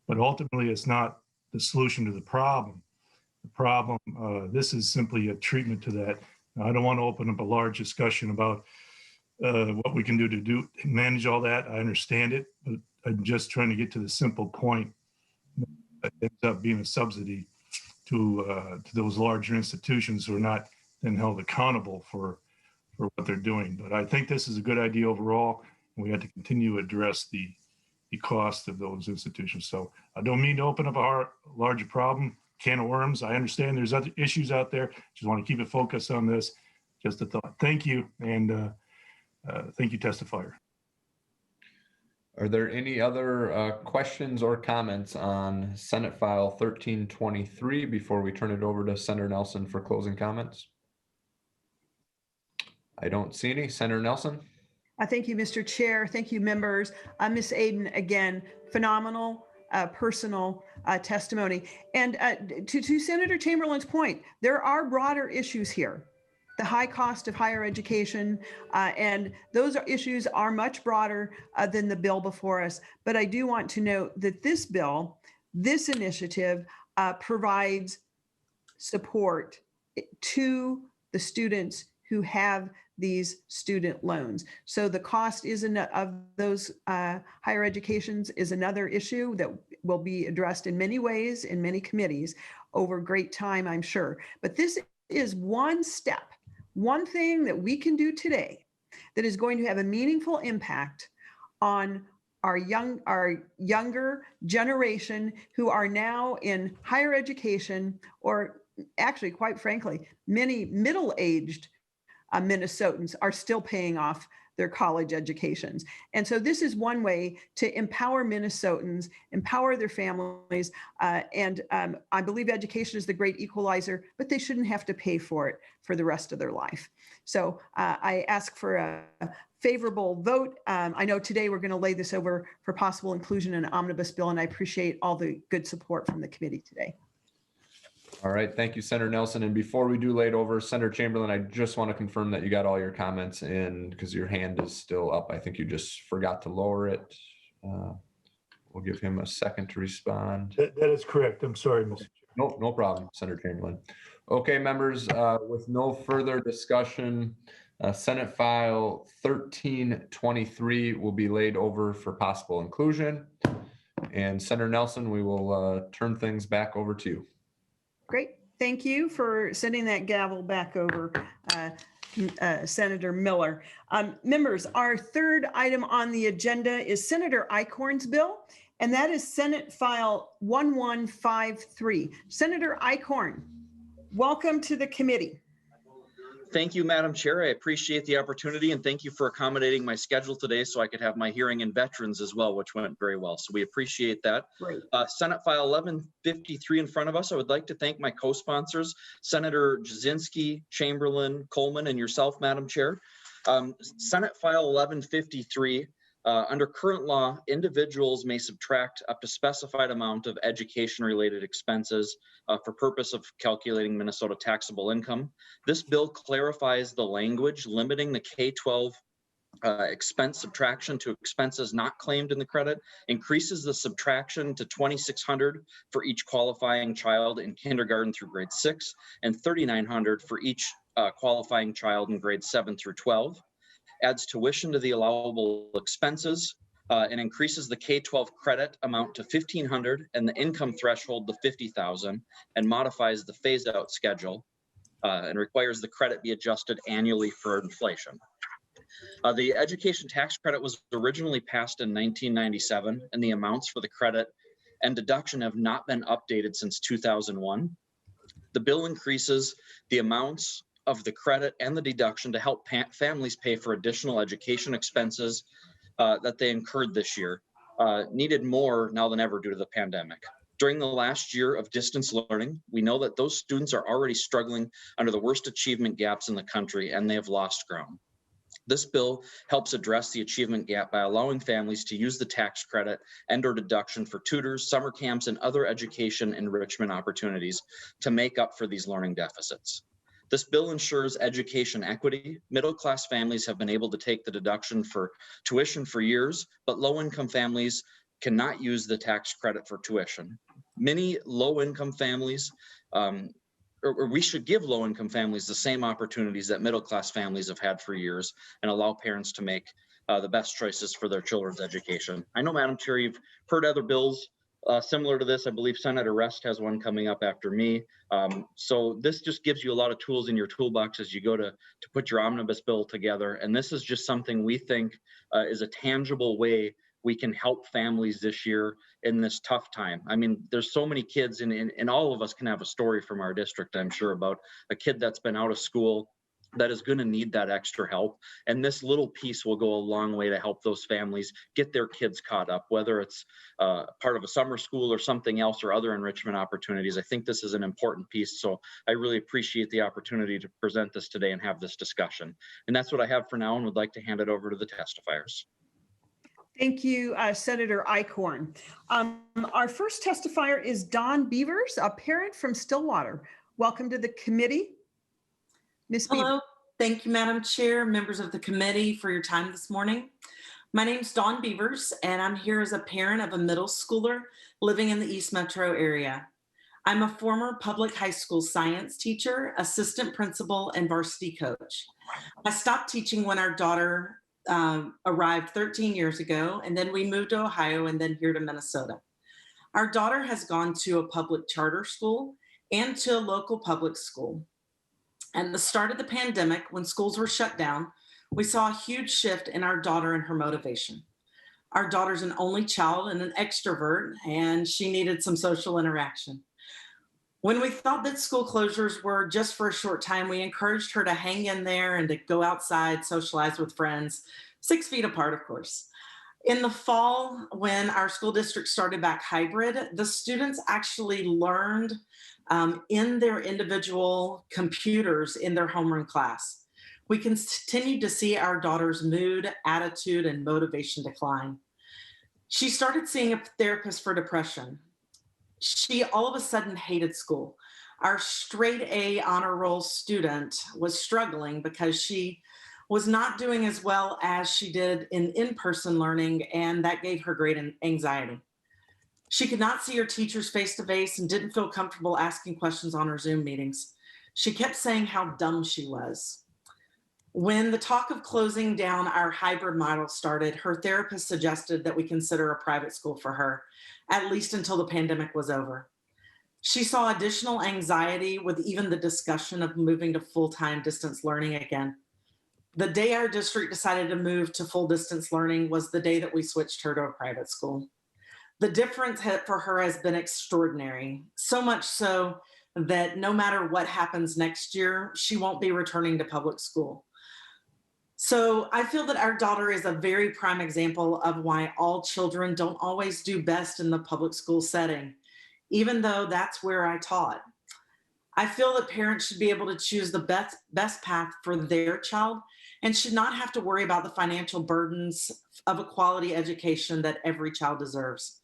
But ultimately, it's not the solution to the problem. The problem, this is simply a treatment to that. Now, I don't want to open up a large discussion about what we can do to manage all that. I understand it, but I'm just trying to get to the simple point. It ends up being a subsidy to those larger institutions who are not then held accountable for what they're doing. But I think this is a good idea overall, and we have to continue to address the cost of those institutions. So I don't mean to open up a larger problem, can of worms. I understand there's other issues out there. Just want to keep it focused on this. Just a thought. Thank you, and thank you, testifier. Are there any other questions or comments on Senate File 1323 before we turn it over to Senator Nelson for closing comments? I don't see any. Senator Nelson? Thank you, Mr. Chair. Thank you, members. Ms. Aden, again, phenomenal personal testimony. And to Senator Chamberlain's point, there are broader issues here. The high cost of higher education, and those issues are much broader than the bill before us. But I do want to note that this bill, this initiative provides support to the students who have these student loans. So the cost of those higher educations is another issue that will be addressed in many ways in many committees over great time, I'm sure. But this is one step, one thing that we can do today that is going to have a meaningful impact on our younger generation who are now in higher education, or actually, quite frankly, many middle-aged Minnesotans are still paying off their college educations. And so this is one way to empower Minnesotans, empower their families, and I believe education is the great equalizer, but they shouldn't have to pay for it for the rest of their life. So I ask for a favorable vote. I know today we're going to lay this over for possible inclusion in an omnibus bill, and I appreciate all the good support from the committee today. All right, thank you, Senator Nelson. And before we do lay it over, Senator Chamberlain, I just want to confirm that you got all your comments in because your hand is still up. I think you just forgot to lower it. We'll give him a second to respond. That is correct. I'm sorry, Mr. Chair. No problem, Senator Chamberlain. Okay, members, with no further discussion, Senate File 1323 will be laid over for possible inclusion. And Senator Nelson, we will turn things back over to you. Great. Thank you for sending that gavel back over, Senator Miller. Members, our third item on the agenda is Senator Eichorn's bill, and that is Senate File 1153. Senator Eichorn, welcome to the committee. Thank you, Madam Chair. I appreciate the opportunity, and thank you for accommodating my schedule today so I could have my hearing in veterans as well, which went very well. So we appreciate that. Senate File 1153 in front of us. I would like to thank my co-sponsors, Senator Jasinski, Chamberlain, Coleman, and yourself, Madam Chair. Senate File 1153. Under current law, individuals may subtract up to specified amount of education-related expenses for purpose of calculating Minnesota taxable income. This bill clarifies the language limiting the K-12 expense subtraction to expenses not claimed in the credit, increases the subtraction to $2,600 for each qualifying child in kindergarten through grade 6, and $3,900 for each qualifying child in grades 7 through 12. Adds tuition to the allowable expenses and increases the K-12 credit amount to $1,500 and the income threshold to $50,000, and modifies the phase-out schedule and requires the credit be adjusted annually for inflation. The education tax credit was originally passed in 1997, and the amounts for the credit and deduction have not been updated since 2001. The bill increases the amounts of the credit and the deduction to help families pay for additional education expenses that they incurred this year, needed more now than ever due to the pandemic. During the last year of distance learning, we know that those students are already struggling under the worst achievement gaps in the country, and they have lost ground. This bill helps address the achievement gap by allowing families to use the tax credit and/or deduction for tutors, summer camps, and other education enrichment opportunities to make up for these learning deficits. This bill ensures education equity. Middle-class families have been able to take the deduction for tuition for years, but low-income families cannot use the tax credit for tuition. Many low-income families, or we should give low-income families the same opportunities that middle-class families have had for years and allow parents to make the best choices for their children's education. I know, Madam Chair, you've heard other bills similar to this. I believe Senator Rest has one coming up after me. So this just gives you a lot of tools in your toolbox as you go to put your omnibus bill together. And this is just something we think is a tangible way we can help families this year in this tough time. I mean, there's so many kids, and all of us can have a story from our district, I'm sure, about a kid that's been out of school that is going to need that extra help. And this little piece will go a long way to help those families get their kids caught up, whether it's part of a summer school or something else or other enrichment opportunities. I think this is an important piece. So I really appreciate the opportunity to present this today and have this discussion. And that's what I have for now, and would like to hand it over to the testifiers. Thank you, Senator Eichorn. Our first testifier is Dawn Beavers, a parent from Stillwater. Welcome to the committee. Ms. Beavers. Hello. Thank you, Madam Chair, members of the committee, for your time this morning. My name is Dawn Beavers, and I'm here as a parent of a middle schooler living in the East Metro area. I'm a former public high school science teacher, assistant principal, and varsity coach. I stopped teaching when our daughter arrived 13 years ago, and then we moved to Ohio and then here to Minnesota. Our daughter has gone to a public charter school and to a local public school. At the start of the pandemic, when schools were shut down, we saw a huge shift in our daughter and her motivation. Our daughter's an only child and an extrovert, and she needed some social interaction. When we thought that school closures were just for a short time, we encouraged her to hang in there and to go outside, socialize with friends, 6 feet apart, of course. In the fall, when our school district started back hybrid, the students actually learned in their individual computers in their homeroom class. We continued to see our daughter's mood, attitude, and motivation decline. She started seeing a therapist for depression. She all of a sudden hated school. Our straight A honor roll student was struggling because she was not doing as well as she did in in-person learning, and that gave her great anxiety. She could not see her teachers face-to-face and didn't feel comfortable asking questions on her Zoom meetings. She kept saying how dumb she was. When the talk of closing down our hybrid model started, her therapist suggested that we consider a private school for her, at least until the pandemic was over. She saw additional anxiety with even the discussion of moving to full-time distance learning again. The day our district decided to move to full distance learning was the day that we switched her to a private school. The difference for her has been extraordinary, so much so that no matter what happens next year, she won't be returning to public school. So I feel that our daughter is a very prime example of why all children don't always do best in the public school setting, even though that's where I taught. I feel that parents should be able to choose the best path for their child and should not have to worry about the financial burdens of a quality education that every child deserves.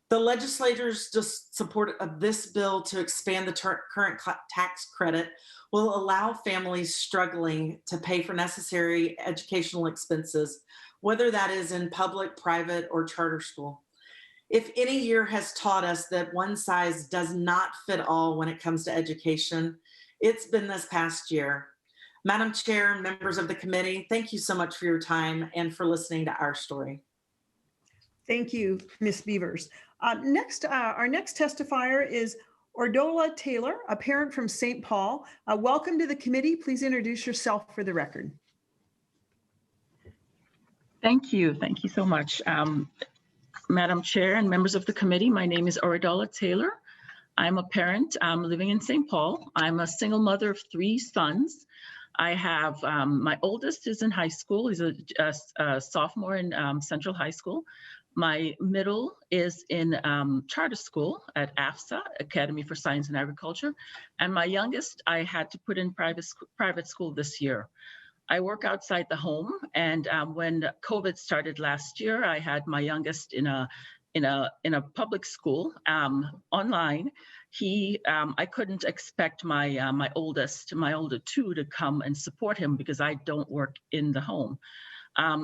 The legislators' support of this bill to expand the current tax credit will allow families struggling to pay for necessary educational expenses, whether that is in public, private, or charter school. If any year has taught us that one size does not fit all when it comes to education, it's been this past year. Madam Chair, members of the committee, thank you so much for your time and for listening to our story. Thank you, Ms. Beavers. Our next testifier is Ordola Taylor, a parent from St. Paul. Welcome to the committee. Please introduce yourself for the record. Thank you. Thank you so much. Madam Chair and members of the committee, my name is Auredola Taylor. I'm a parent living in St. Paul. I'm a single mother of 3 sons. I have, my oldest is in high school. He's a sophomore in Central High School. My middle is in charter school at AFSA, Academy for Science and Agriculture. And my youngest, I had to put in private school this year. I work outside the home, and when COVID started last year, I had my youngest in a public school online. I couldn't expect my older 2 to come and support him because I don't work in the home.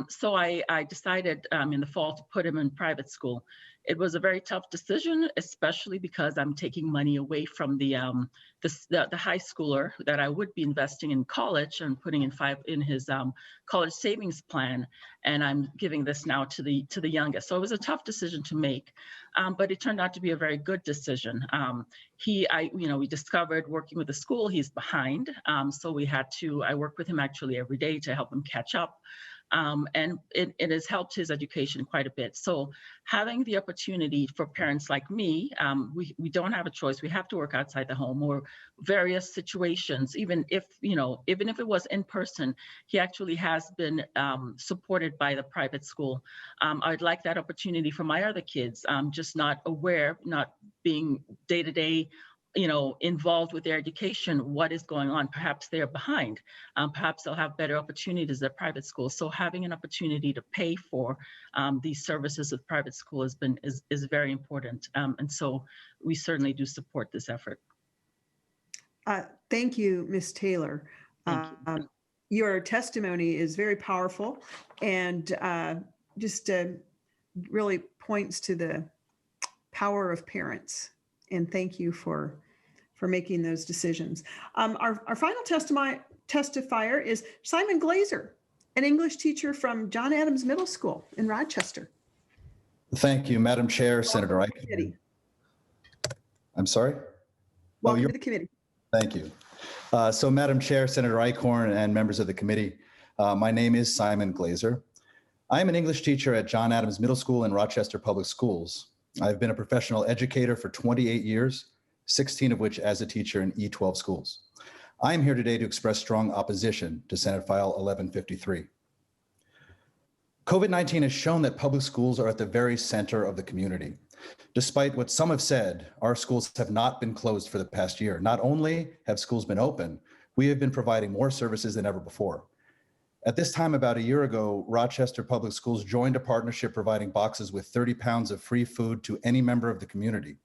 So I decided in the fall to put him in private school. It was a very tough decision, especially because I'm taking money away from the high schooler that I would be investing in college and putting in his college savings plan, and I'm giving this now to the youngest. So it was a tough decision to make, but it turned out to be a very good decision. We discovered working with the school, he's behind, so I work with him actually every day to help him catch up. And it has helped his education quite a bit. So having the opportunity for parents like me, we don't have a choice. We have to work outside the home or various situations, even if it was in person, he actually has been supported by the private school. I'd like that opportunity for my other kids, just not aware, not being day-to-day involved with their education, what is going on. Perhaps they're behind. Perhaps they'll have better opportunities at private school. So having an opportunity to pay for these services with private school is very important. And so we certainly do support this effort. Thank you, Ms. Taylor. Thank you. Your testimony is very powerful and just really points to the power of parents. And thank you for making those decisions. Our final testifier is Simon Glazer, an English teacher from John Adams Middle School in Rochester. Thank you, Madam Chair, Senator Eichorn. I'm sorry? Welcome to the committee. Thank you. So Madam Chair, Senator Eichorn, and members of the committee, my name is Simon Glazer. I am an English teacher at John Adams Middle School in Rochester Public Schools. I've been a professional educator for 28 years, 16 of which as a teacher in E-12 schools. I am here today to express strong opposition to Senate File 1153. COVID-19 has shown that public schools are at the very center of the community. Despite what some have said, our schools have not been closed for the past year. Not only have schools been open, we have been providing more services than ever before. At this time, about a year ago, Rochester Public Schools joined a partnership providing boxes with 30 pounds of free food to any member of the community.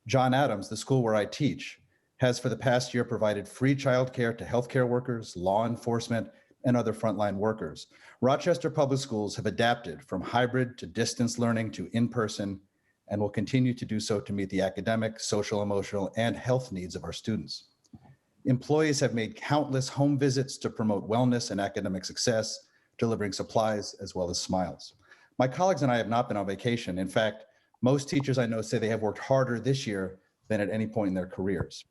John Adams, the school where I teach, has for the past year provided free childcare to healthcare workers, law enforcement, and other frontline workers. Rochester Public Schools have adapted from hybrid to distance learning to in-person and will continue to do so to meet the academic, social, emotional, and health needs of our students. Employees have made countless home visits to promote wellness and academic success, delivering supplies as well as smiles. My colleagues and I have not been on vacation. In fact, most teachers I know say they have worked harder this year than at any point in their careers.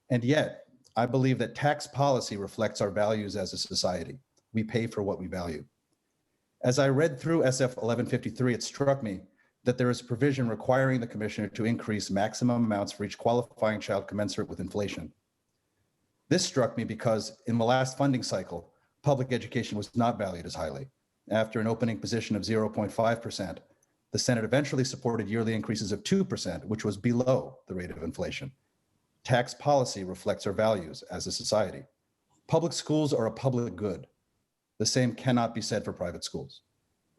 And yet, I believe that tax policy reflects our values as a society. We pay for what we value. As I read through SF 1153, it struck me that there is a provision requiring the commissioner to increase maximum amounts for each qualifying child commensurate with inflation. This struck me because in the last funding cycle, public education was not valued as highly. After an opening position of 0.5%, the Senate eventually supported yearly increases of 2%, which was below the rate of inflation. Tax policy reflects our values as a society. Public schools are a public good. The same cannot be said for private schools.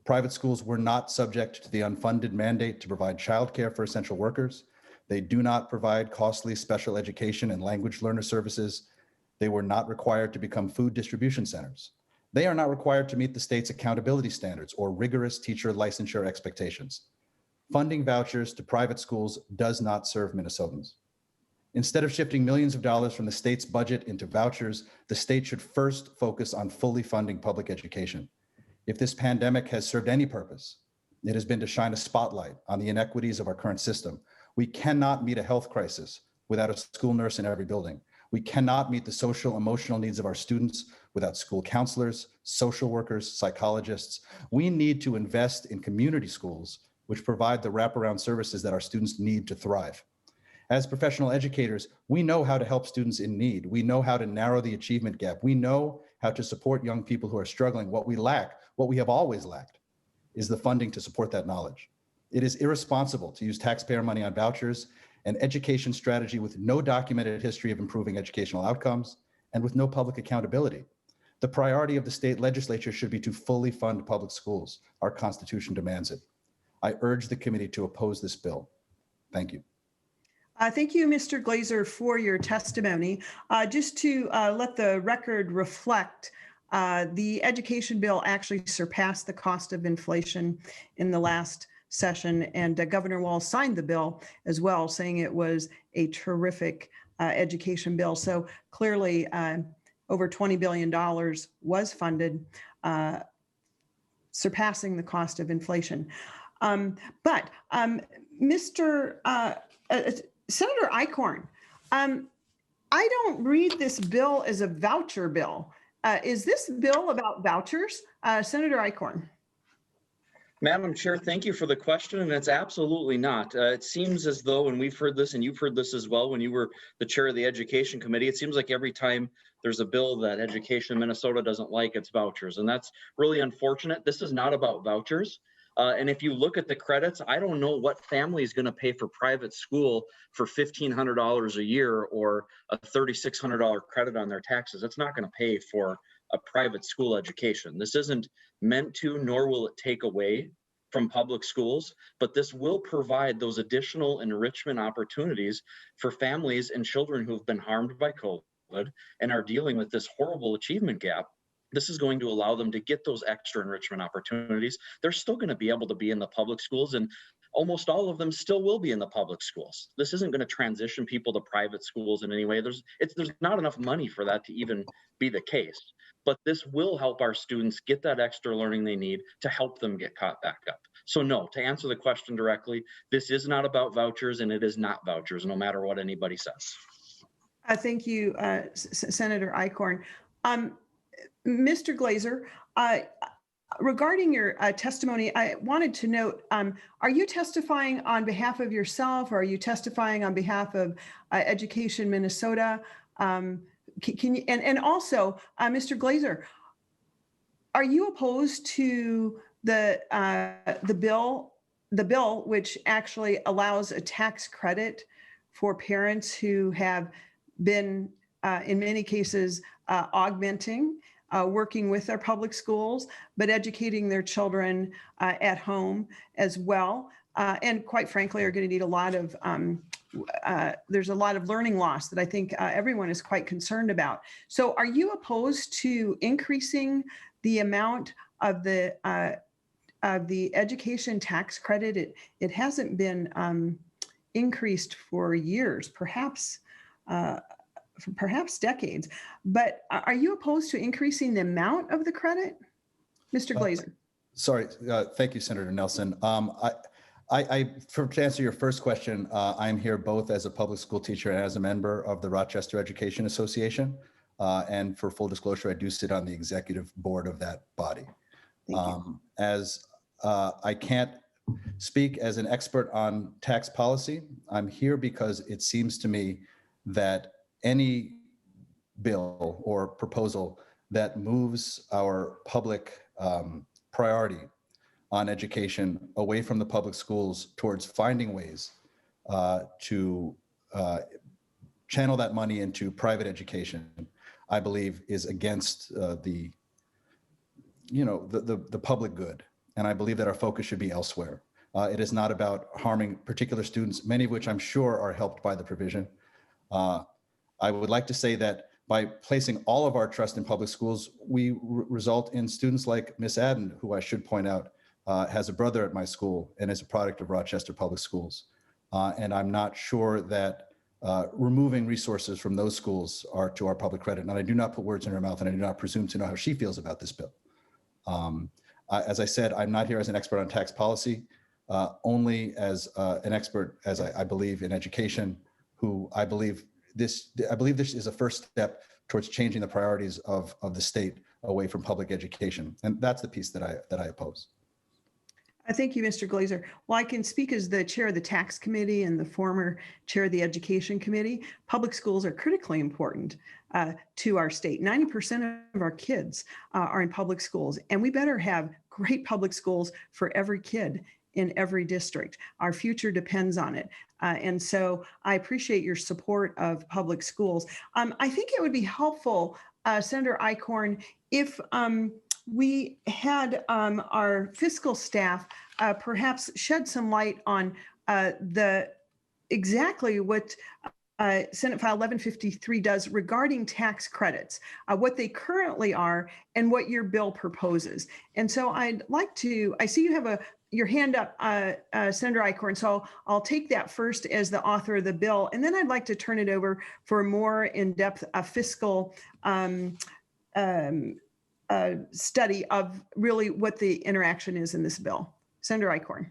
Private schools were not subject to the unfunded mandate to provide childcare for essential workers. They do not provide costly special education and language learner services. They were not required to become food distribution centers. They are not required to meet the state's accountability standards or rigorous teacher licensure expectations. Funding vouchers to private schools does not serve Minnesotans. Instead of shifting millions of dollars from the state's budget into vouchers, the state should first focus on fully funding public education. If this pandemic has served any purpose, it has been to shine a spotlight on the inequities of our current system. We cannot meet a health crisis without a school nurse in every building. We cannot meet the social emotional needs of our students without school counselors, social workers, psychologists. We need to invest in community schools, which provide the wraparound services that our students need to thrive. As professional educators, we know how to help students in need. We know how to narrow the achievement gap. We know how to support young people who are struggling. What we lack, what we have always lacked, is the funding to support that knowledge. It is irresponsible to use taxpayer money on vouchers, an education strategy with no documented history of improving educational outcomes, and with no public accountability. The priority of the state legislature should be to fully fund public schools. Our Constitution demands it. I urge the committee to oppose this bill. Thank you. Thank you, Mr. Glazer, for your testimony. Just to let the record reflect, the education bill actually surpassed the cost of inflation in the last session, and Governor Walz signed the bill as well, saying it was a terrific education bill. So clearly, over $20 billion was funded, surpassing the cost of inflation. But Senator Eichorn, I don't read this bill as a voucher bill. Is this bill about vouchers? Senator Eichorn. Madam Chair, thank you for the question, and it's absolutely not. It seems as though, and we've heard this, and you've heard this as well when you were the chair of the Education Committee, it seems like every time there's a bill that Education Minnesota doesn't like, it's vouchers, and that's really unfortunate. This is not about vouchers. And if you look at the credits, I don't know what family is going to pay for private school for $1,500 a year or a $3,600 credit on their taxes. It's not going to pay for a private school education. This isn't meant to, nor will it take away from public schools, but this will provide those additional enrichment opportunities for families and children who've been harmed by COVID and are dealing with this horrible achievement gap. This is going to allow them to get those extra enrichment opportunities. They're still going to be able to be in the public schools, and almost all of them still will be in the public schools. This isn't going to transition people to private schools in any way. There's not enough money for that to even be the case. But this will help our students get that extra learning they need to help them get caught back up. So no, to answer the question directly, this is not about vouchers, and it is not vouchers, no matter what anybody says. Thank you, Senator Eichorn. Mr. Glazer, regarding your testimony, I wanted to note, are you testifying on behalf of yourself, or are you testifying on behalf of Education Minnesota? Can you, and also, Mr. Glazer, are you opposed to the bill which actually allows a tax credit for parents who have been, in many cases, augmenting, working with their public schools, but educating their children at home as well? And quite frankly, are going to need a lot of, there's a lot of learning loss that I think everyone is quite concerned about. So are you opposed to increasing the amount of the education tax credit? It hasn't been increased for years, perhaps decades. But are you opposed to increasing the amount of the credit, Mr. Glazer? Sorry, thank you, Senator Nelson. To answer your first question, I'm here both as a public school teacher and as a member of the Rochester Education Association. And for full disclosure, I do sit on the executive board of that body. As I can't speak as an expert on tax policy, I'm here because it seems to me that any bill or proposal that moves our public priority on education away from the public schools towards finding ways to channel that money into private education, I believe is against the public good. And I believe that our focus should be elsewhere. It is not about harming particular students, many of which I'm sure are helped by the provision. I would like to say that by placing all of our trust in public schools, we result in students like Miss Adden, who I should point out has a brother at my school and is a product of Rochester Public Schools. And I'm not sure that removing resources from those schools are to our public credit. And I do not put words in her mouth, and I do not presume to know how she feels about this bill. As I said, I'm not here as an expert on tax policy, only as an expert, as I believe, in education, who I believe I believe this is a first step towards changing the priorities of the state away from public education. And that's the piece that I oppose. Thank you, Mr. Glazer. Well, I can speak as the chair of the tax committee and the former chair of the education committee. Public schools are critically important to our state. 90% of our kids are in public schools, and we better have great public schools for every kid in every district. Our future depends on it. And so I appreciate your support of public schools. I think it would be helpful, Senator Eichorn, if we had our fiscal staff perhaps shed some light on exactly what Senate File 1153 does regarding tax credits, what they currently are and what your bill proposes. And so I'd like to, I see you have your hand up, Senator Eichorn, so I'll take that first as the author of the bill, and then I'd like to turn it over for a more in-depth fiscal study of really what the interaction is in this bill. Senator Eichorn.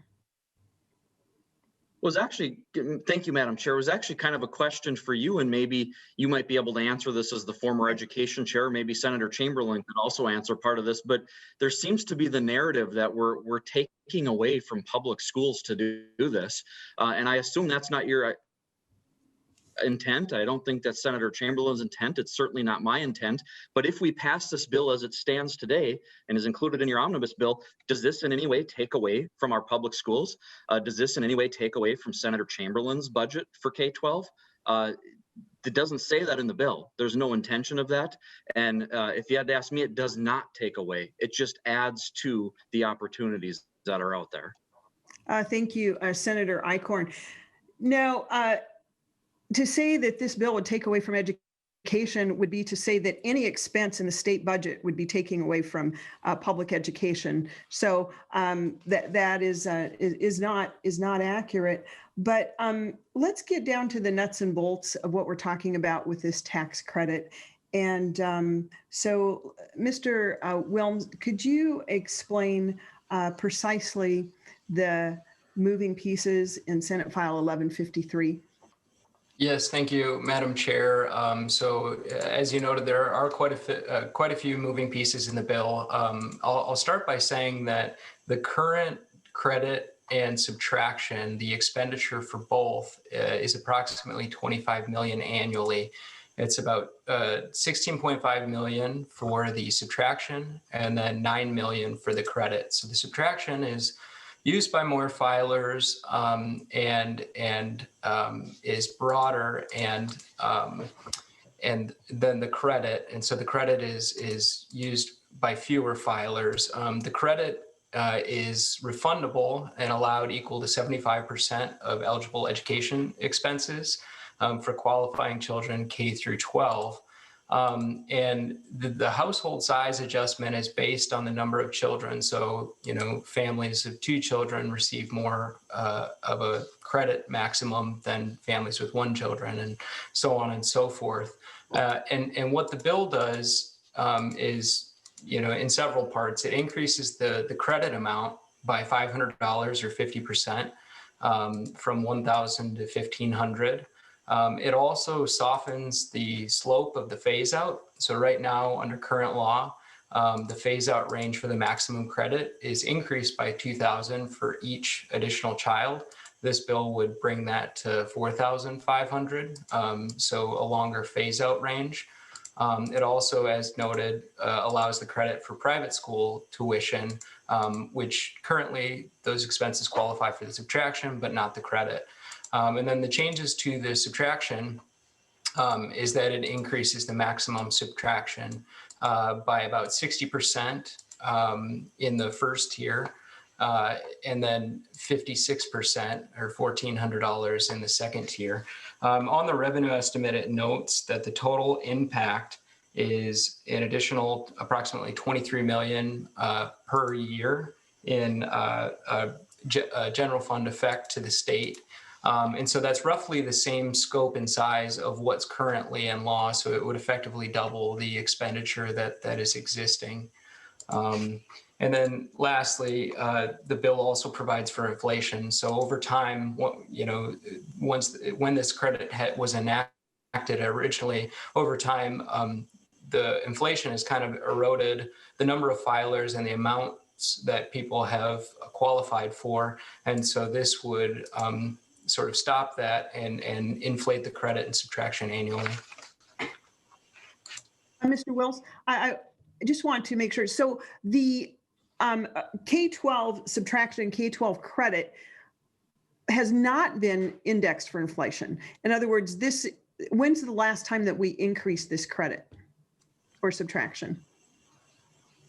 Was actually, thank you, Madam Chair. It was actually kind of a question for you, and maybe you might be able to answer this as the former education chair. Maybe Senator Chamberlain could also answer part of this, but there seems to be the narrative that we're taking away from public schools to do this. And I assume that's not your intent. I don't think that's Senator Chamberlain's intent. It's certainly not my intent. But if we pass this bill as it stands today and is included in your omnibus bill, does this in any way take away from our public schools? Does this in any way take away from Senator Chamberlain's budget for K-12? It doesn't say that in the bill. There's no intention of that. And if you had to ask me, it does not take away. It just adds to the opportunities that are out there. Thank you, Senator Eichorn. Now, to say that this bill would take away from education would be to say that any expense in the state budget would be taking away from public education. So that is not accurate. But let's get down to the nuts and bolts of what we're talking about with this tax credit. And so, Mr. Wilms, could you explain precisely the moving pieces in Senate File 1153? Yes, thank you, Madam Chair. So as you noted, there are quite a few moving pieces in the bill. I'll start by saying that the current credit and subtraction, the expenditure for both is approximately $25 million annually. It's about 16.5 million for the subtraction and then 9 million for the credit. So the subtraction is used by more filers and is broader and then the credit, and so the credit is used by fewer filers. The credit is refundable and allowed equal to 75% of eligible education expenses for qualifying children K through 12. And the household size adjustment is based on the number of children. So, families of 2 children receive more of a credit maximum than families with 1 children, and so on and so forth. And what the bill does is, in several parts, it increases the credit amount by $500 or 50% from $1,000 to $1,500. It also softens the slope of the phase out. So right now, under current law, the phase out range for the maximum credit is increased by $2,000 for each additional child. This bill would bring that to $4,500, so a longer phase out range. It also, as noted, allows the credit for private school tuition, which currently those expenses qualify for the subtraction, but not the credit. And then the changes to the subtraction is that it increases the maximum subtraction by about 60% in the first tier, and then 56% or $1,400 in the second tier. On the revenue estimate, it notes that the total impact is an additional approximately $23 million per year in general fund effect to the state. And so that's roughly the same scope and size of what's currently in law. So it would effectively double the expenditure that is existing. And then lastly, the bill also provides for inflation. So over time, when this credit was enacted, enacted originally, over time, the inflation has kind of eroded the number of filers and the amounts that people have qualified for. And so this would sort of stop that and inflate the credit and subtraction annually. Mr. Wills, I just want to make sure. So the K-12 subtraction and K-12 credit has not been indexed for inflation. In other words, when's the last time that we increased this credit or subtraction?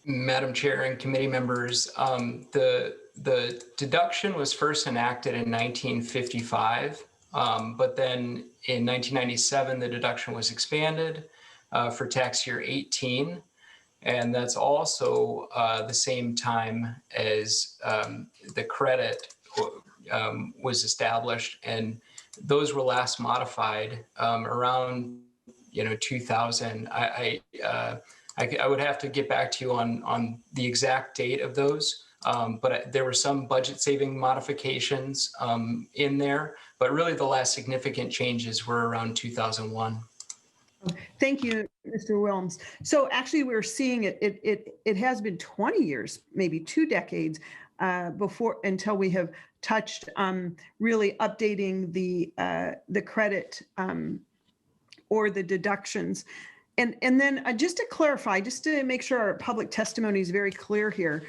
Madam Chair and committee members, the deduction was first enacted in 1955, but then in 1997, the deduction was expanded for tax year 18. And that's also the same time as the credit was established, and those were last modified around 2000. I would have to get back to you on the exact date of those, but there were some budget saving modifications in there, but really the last significant changes were around 2001. Thank you, Mr. Wilms. So actually, we're seeing it has been 20 years, maybe 2 decades until we have touched really updating the credit or the deductions. And then just to clarify, just to make sure our public testimony is very clear here,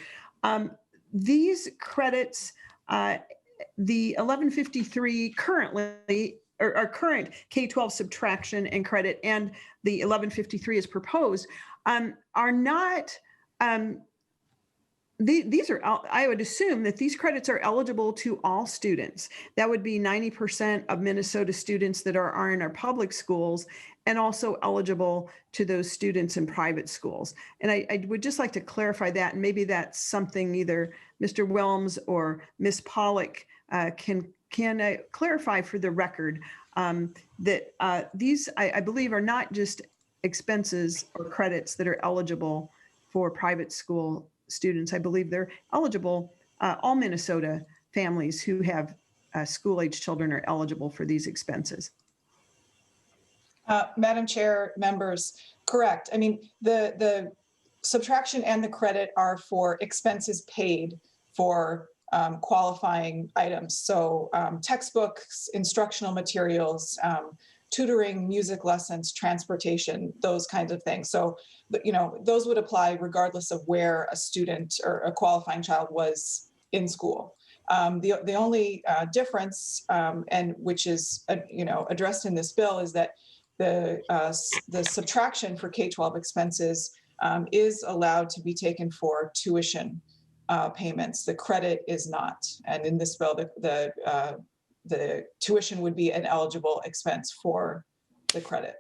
these credits, the 1153 currently, our current K-12 subtraction and credit and the 1153 as proposed are not, these are, I would assume that these credits are eligible to all students. That would be 90% of Minnesota students that are in our public schools, and also eligible to those students in private schools. And I would just like to clarify that, and maybe that's something either Mr. Wilms or Ms. Pollock can clarify for the record, that these, I believe, are not just expenses or credits that are eligible for private school students. I believe they're eligible, all Minnesota families who have school-age children are eligible for these expenses. Madam Chair, members, correct. I mean, the subtraction and the credit are for expenses paid for qualifying items. So textbooks, instructional materials, tutoring, music lessons, transportation, those kinds of things. So, those would apply regardless of where a student or a qualifying child was in school. The only difference, and which is addressed in this bill, is that the subtraction for K-12 expenses is allowed to be taken for tuition payments. The credit is not. And in this bill, the tuition would be an eligible expense for the credit.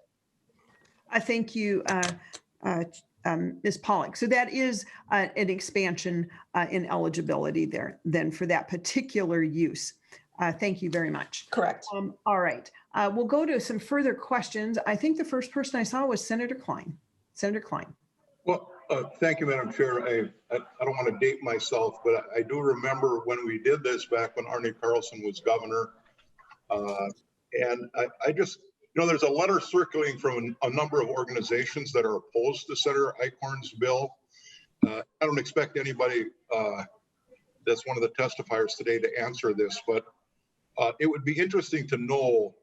Thank you, Ms. Pollock. So that is an expansion in eligibility there then for that particular use. Thank you very much. Correct. All right. We'll go to some further questions. I think the first person I saw was Senator Klein. Senator Klein. Well, thank you, Madam Chair. I don't want to date myself, but I do remember when we did this back when Arne Carlson was governor. And I just, there's a letter circulating from a number of organizations that are opposed to Senator Eichorn's bill. I don't expect anybody that's one of the testifiers today to answer this, but it would be interesting to know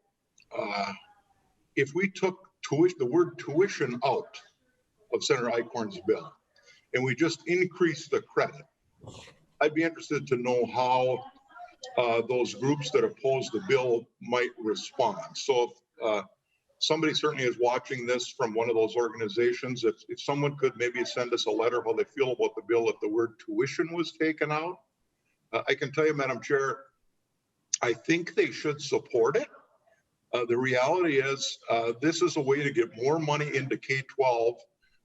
if we took the word tuition out of Senator Eichorn's bill and we just increased the credit. I'd be interested to know how those groups that oppose the bill might respond. So if somebody certainly is watching this from one of those organizations, if someone could maybe send us a letter how they feel about the bill if the word tuition was taken out. I can tell you, Madam Chair, I think they should support it. The reality is this is a way to get more money into K-12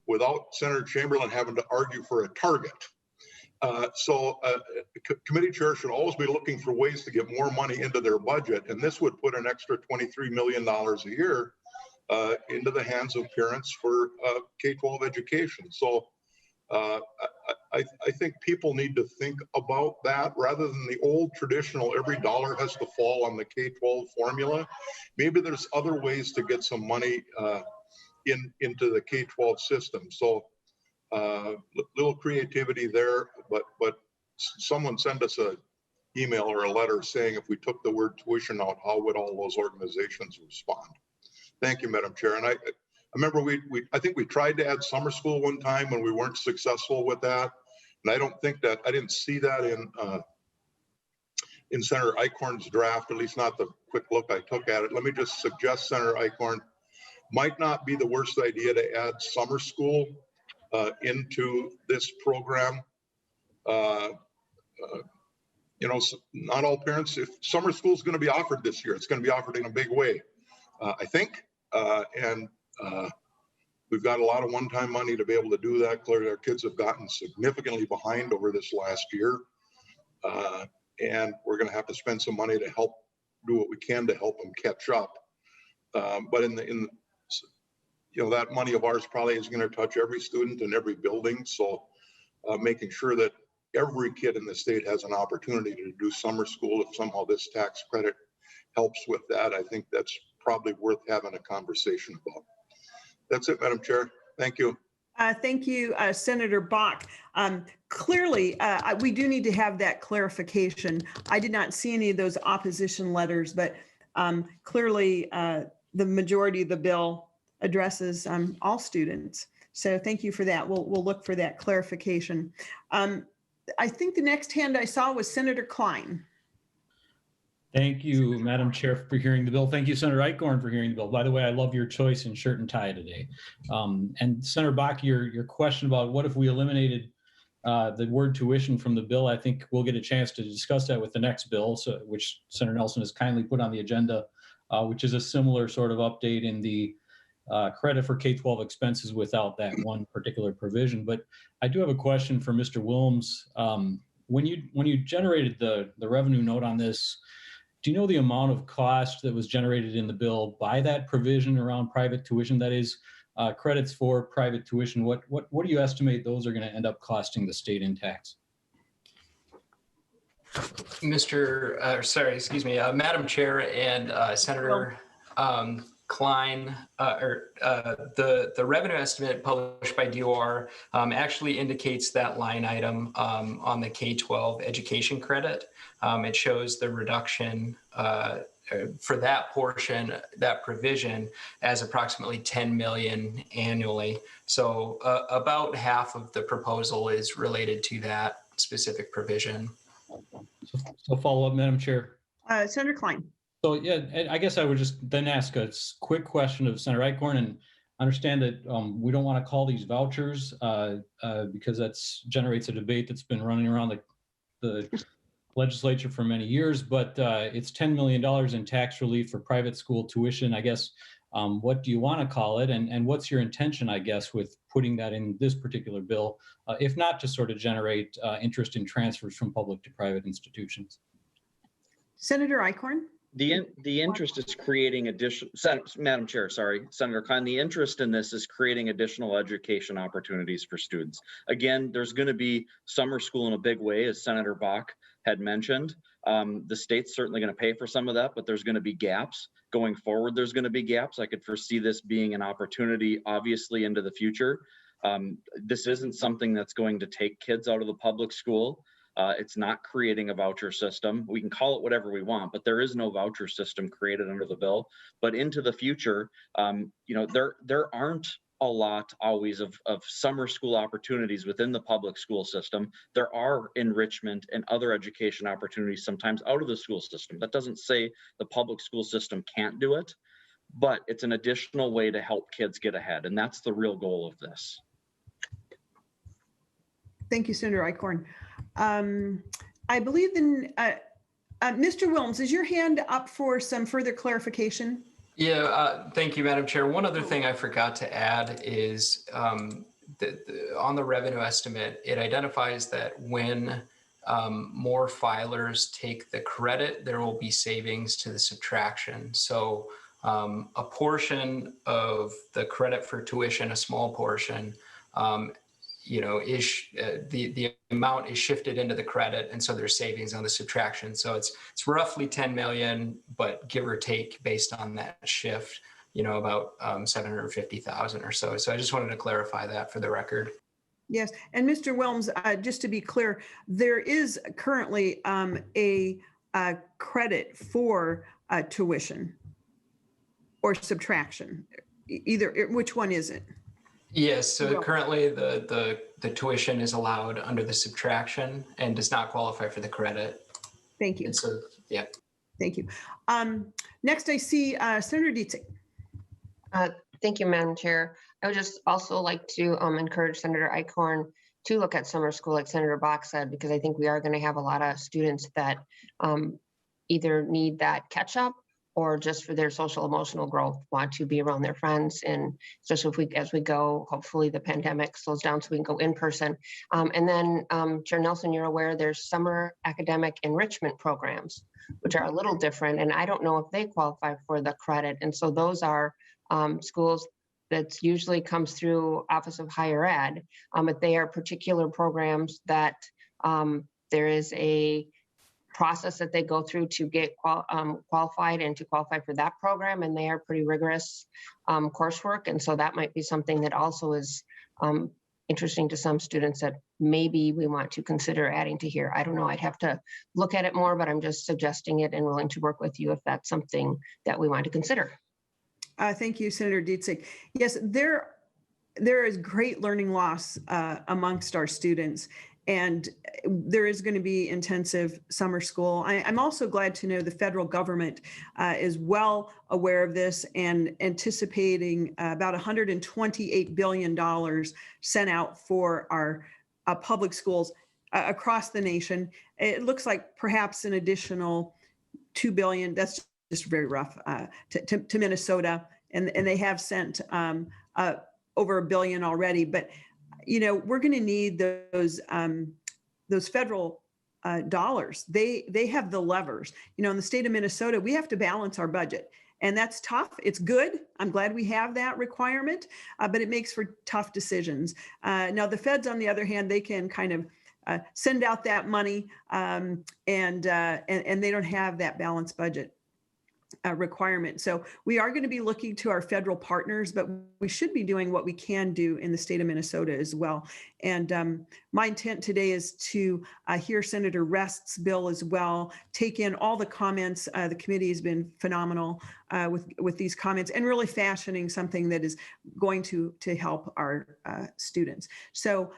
without Senator Chamberlain having to argue for a target. So committee chairs should always be looking for ways to get more money into their budget. And this would put an extra $23 million a year into the hands of parents for K-12 education. So I I think people need to think about that rather than the old traditional, every dollar has to fall on the K-12 formula. Maybe there's other ways to get some money into the K-12 system. So little creativity there, but someone send us an email or a letter saying if we took the word tuition out, how would all those organizations respond? Thank you, Madam Chair. And I remember I think we tried to add summer school one time when we weren't successful with that. And I didn't see that in Senator Eichorn's draft, at least not the quick look I took at it. Let me just suggest, Senator Eichorn, might not be the worst idea to add summer school into this program. You know, not all parents, if summer school is going to be offered this year, it's going to be offered in a big way, I think. And we've got a lot of one-time money to be able to do that. Clearly, our kids have gotten significantly behind over this last year. And we're going to have to spend some money to help do what we can to help them catch up. But you know, that money of ours probably is going to touch every student in every building. So making sure that every kid in the state has an opportunity to do summer school, if somehow this tax credit helps with that, I think that's probably worth having a conversation about. That's it, Madam Chair. Thank you. Thank you, Senator Bach. Clearly, we do need to have that clarification. I did not see any of those opposition letters, but clearly the majority of the bill addresses all students. So thank you for that. We'll look for that clarification. I think the next hand I saw was Senator Klein. Thank you, Madam Chair, for hearing the bill. Thank you, Senator Eichorn, for hearing the bill. By the way, I love your choice in shirt and tie today. And Senator Bach, your question about what if we eliminated the word tuition from the bill, I think we'll get a chance to discuss that with the next bill, which Senator Nelson has kindly put on the agenda, which is a similar sort of update in the credit for K-12 expenses without that one particular provision. But I do have a question for Mr. Wilms. When you generated the revenue note on this, do you know the amount of cost that was generated in the bill by that provision around private tuition? That is credits for private tuition. What do you estimate those are going to end up costing the state in tax? Madam Chair and Senator Klein, the revenue estimate published by DOR actually indicates that line item on the K-12 education credit. It shows the reduction for that portion, that provision, as approximately 10 million annually. So about half of the proposal is related to that specific provision. So follow up, Madam Chair. Senator Klein. So yeah, I guess I would just then ask a quick question of Senator Eichorn, and understand that we don't want to call these vouchers because that generates a debate that's been running around the legislature for many years, but it's $10 million in tax relief for private school tuition. I guess, what do you want to call it? And what's your intention, I guess, with putting that in this particular bill, if not to sort of generate interest in transfers from public to private institutions? Senator Eichorn. The interest is creating additional, Madam Chair, sorry, Senator Klein, the interest in this is creating additional education opportunities for students. Again, there's going to be summer school in a big way, as Senator Bach had mentioned. The state's certainly going to pay for some of that, but there's going to be gaps. Going forward, there's going to be gaps. I could foresee this being an opportunity, obviously, into the future. This isn't something that's going to take kids out of the public school. It's not creating a voucher system. We can call it whatever we want, but there is no voucher system created under the bill. But into the future, there aren't a lot always of summer school opportunities within the public school system. There are enrichment and other education opportunities sometimes out of the school system. That doesn't say the public school system can't do it, but it's an additional way to help kids get ahead. And that's the real goal of this. Thank you, Senator Eichorn. I believe Mr. Wilms, is your hand up for some further clarification? Yeah, thank you, Madam Chair. One other thing I forgot to add is on the revenue estimate, it identifies that when more filers take the credit, there will be savings to the subtraction. So a portion of the credit for tuition, a small portion, the amount is shifted into the credit, and so there's savings on the subtraction. So it's roughly 10 million, but give or take based on that shift, about 750,000 or so. So I just wanted to clarify that for the record. Yes, and Mr. Wilms, just to be clear, there is currently a credit for tuition or subtraction. Either, which one is it? Yes, so currently the tuition is allowed under the subtraction and does not qualify for the credit. Thank you. And so, yeah. Thank you. Next, I see Senator Dietzig. Thank you, Madam Chair. I would just also like to encourage Senator Eichorn to look at summer school, like Senator Bach said, because I think we are going to have a lot of students that either need that catch up or just for their social emotional growth, want to be around their friends. And especially as we go, hopefully the pandemic slows down so we can go in person. And then Chair Nelson, you're aware there's summer academic enrichment programs, which are a little different. And I don't know if they qualify for the credit. And so those are schools that usually comes through Office of Higher Ed, but they are particular programs that there is a process that they go through to get qualified and to qualify for that program, and they are pretty rigorous coursework. And so that might be something that also is interesting to some students that maybe we want to consider adding to here. I don't know, I'd have to look at it more, but I'm just suggesting it and willing to work with you if that's something that we want to consider. Thank you, Senator Dietzig. Yes, there is great learning loss amongst our students, and there is going to be intensive summer school. I'm also glad to know the federal government is well aware of this and anticipating about $128 billion sent out for our public schools across the nation. It looks like perhaps an additional $2 billion. That's just very rough to Minnesota, and they have sent over $1 billion already. But we're going to need those federal dollars. They have the levers. In the state of Minnesota, we have to balance our budget, and that's tough. It's good. I'm glad we have that requirement, but it makes for tough decisions. Now, the feds, on the other hand, they can kind of send out that money, and they don't have that balanced budget requirement. So we are going to be looking to our federal partners, but we should be doing what we can do in the state of Minnesota as well. And my intent today is to hear Senator Rest's bill as well, take in all the comments. The committee has been phenomenal with these comments and really fashioning something that is going to help our students. So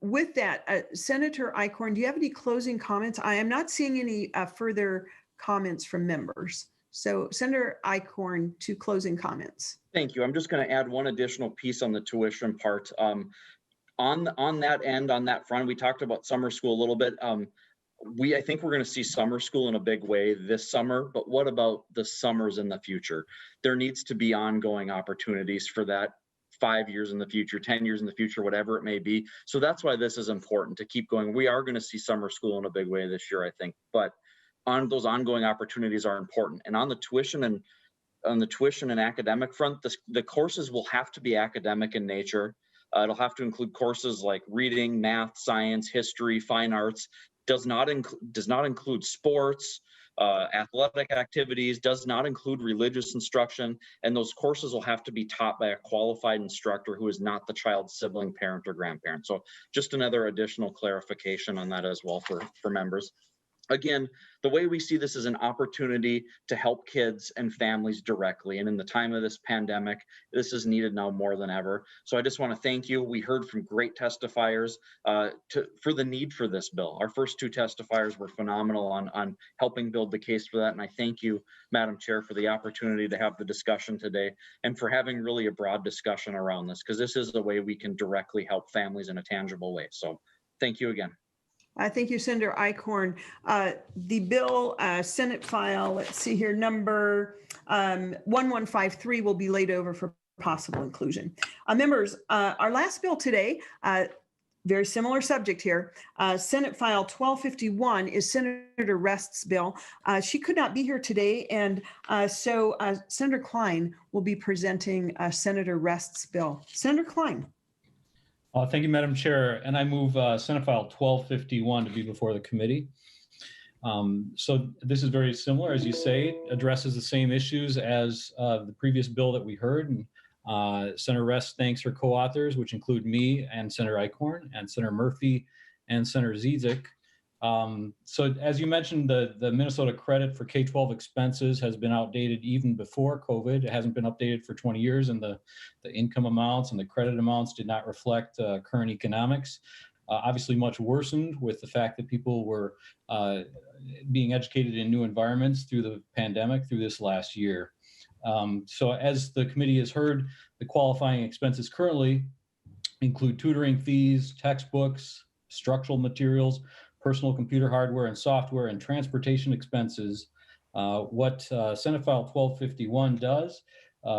with that, Senator Eichorn, do you have any closing comments? I am not seeing any further comments from members. So Senator Eichorn, to closing comments. Thank you. I'm just going to add one additional piece on the tuition part. On that end, on that front, we talked about summer school a little bit. I think we're going to see summer school in a big way this summer, but what about the summers in the future? There needs to be ongoing opportunities for that 5 years in the future, 10 years in the future, whatever it may be. So that's why this is important to keep going. We are going to see summer school in a big way this year, I think, but on those ongoing opportunities are important. And on the tuition and academic front, the courses will have to be academic in nature. It'll have to include courses like reading, math, science, history, fine arts. Does not include sports, athletic activities, does not include religious instruction. And those courses will have to be taught by a qualified instructor who is not the child's sibling, parent, or grandparent. So just another additional clarification on that as well for members. Again, the way we see this is an opportunity to help kids and families directly. And in the time of this pandemic, this is needed now more than ever. So I just want to thank you. We heard from great testifiers for the need for this bill. Our first two testifiers were phenomenal on helping build the case for that. And I thank you, Madam Chair, for the opportunity to have the discussion today and for having really a broad discussion around this, because this is the way we can directly help families in a tangible way. So thank you again. Thank you, Senator Eichorn. The bill, Senate file, let's see here, number 1153 will be laid over for possible inclusion. Members, our last bill today, very similar subject here. Senate file 1251 is Senator Rest's bill. She could not be here today, and so Senator Klein will be presenting Senator Rest's bill. Senator Klein. Thank you, Madam Chair. And I move Senate File 1251 to be before the committee. So this is very similar, as you say, it addresses the same issues as the previous bill that we heard. And Senator Rest thanks her co-authors, which include me and Senator Eichorn and Senator Murphy and Senator Zizik. So as you mentioned, the Minnesota credit for K-12 expenses has been outdated even before COVID. It hasn't been updated for 20 years, and the income amounts and the credit amounts did not reflect current economics. Obviously much worsened with the fact that people were being educated in new environments through the pandemic through this last year. So as the committee has heard, the qualifying expenses currently include tutoring fees, textbooks, structural materials, personal computer hardware and software, and transportation expenses. What Senate File 1251 does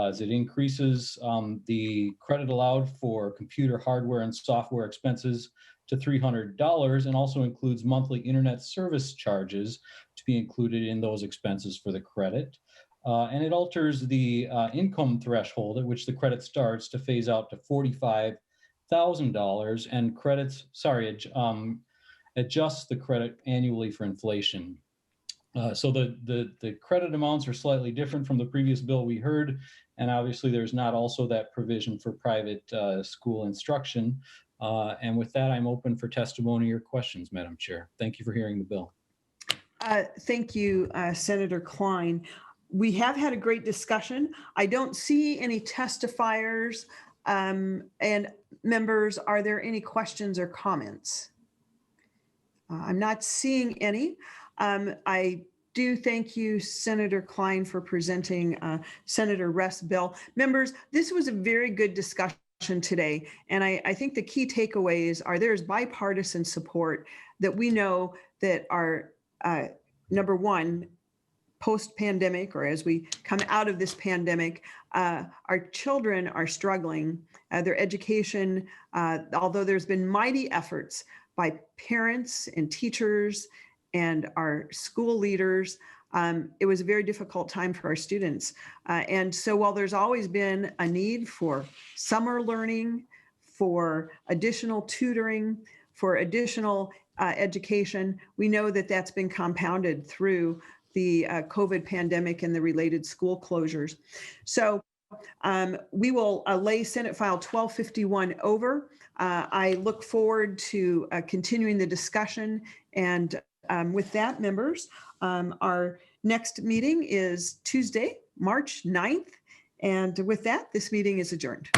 is it increases the credit allowed for computer hardware and software expenses to $300 and also includes monthly internet service charges to be included in those expenses for the credit. And it alters the income threshold at which the credit starts to phase out to $45,000 and adjusts the credit annually for inflation. So the credit amounts are slightly different from the previous bill we heard, and obviously there's not also that provision for private school instruction. And with that, I'm open for testimony or questions, Madam Chair. Thank you for hearing the bill. Thank you, Senator Klein. We have had a great discussion. I don't see any testifiers and members. Are there any questions or comments? I'm not seeing any. I do thank you, Senator Klein, for presenting Senator Rest's bill. Members, this was a very good discussion today. And I think the key takeaways are there's bipartisan support that we know that our number one, post-pandemic, or as we come out of this pandemic, our children are struggling. Their education, although there's been mighty efforts by parents and teachers and our school leaders, it was a very difficult time for our students. And so while there's always been a need for summer learning, for additional tutoring, for additional education, we know that that's been compounded through the COVID pandemic and the related school closures. So we will lay Senate File 1251 over. I look forward to continuing the discussion. And with that, members, our next meeting is Tuesday, March 9th. And with that, this meeting is adjourned.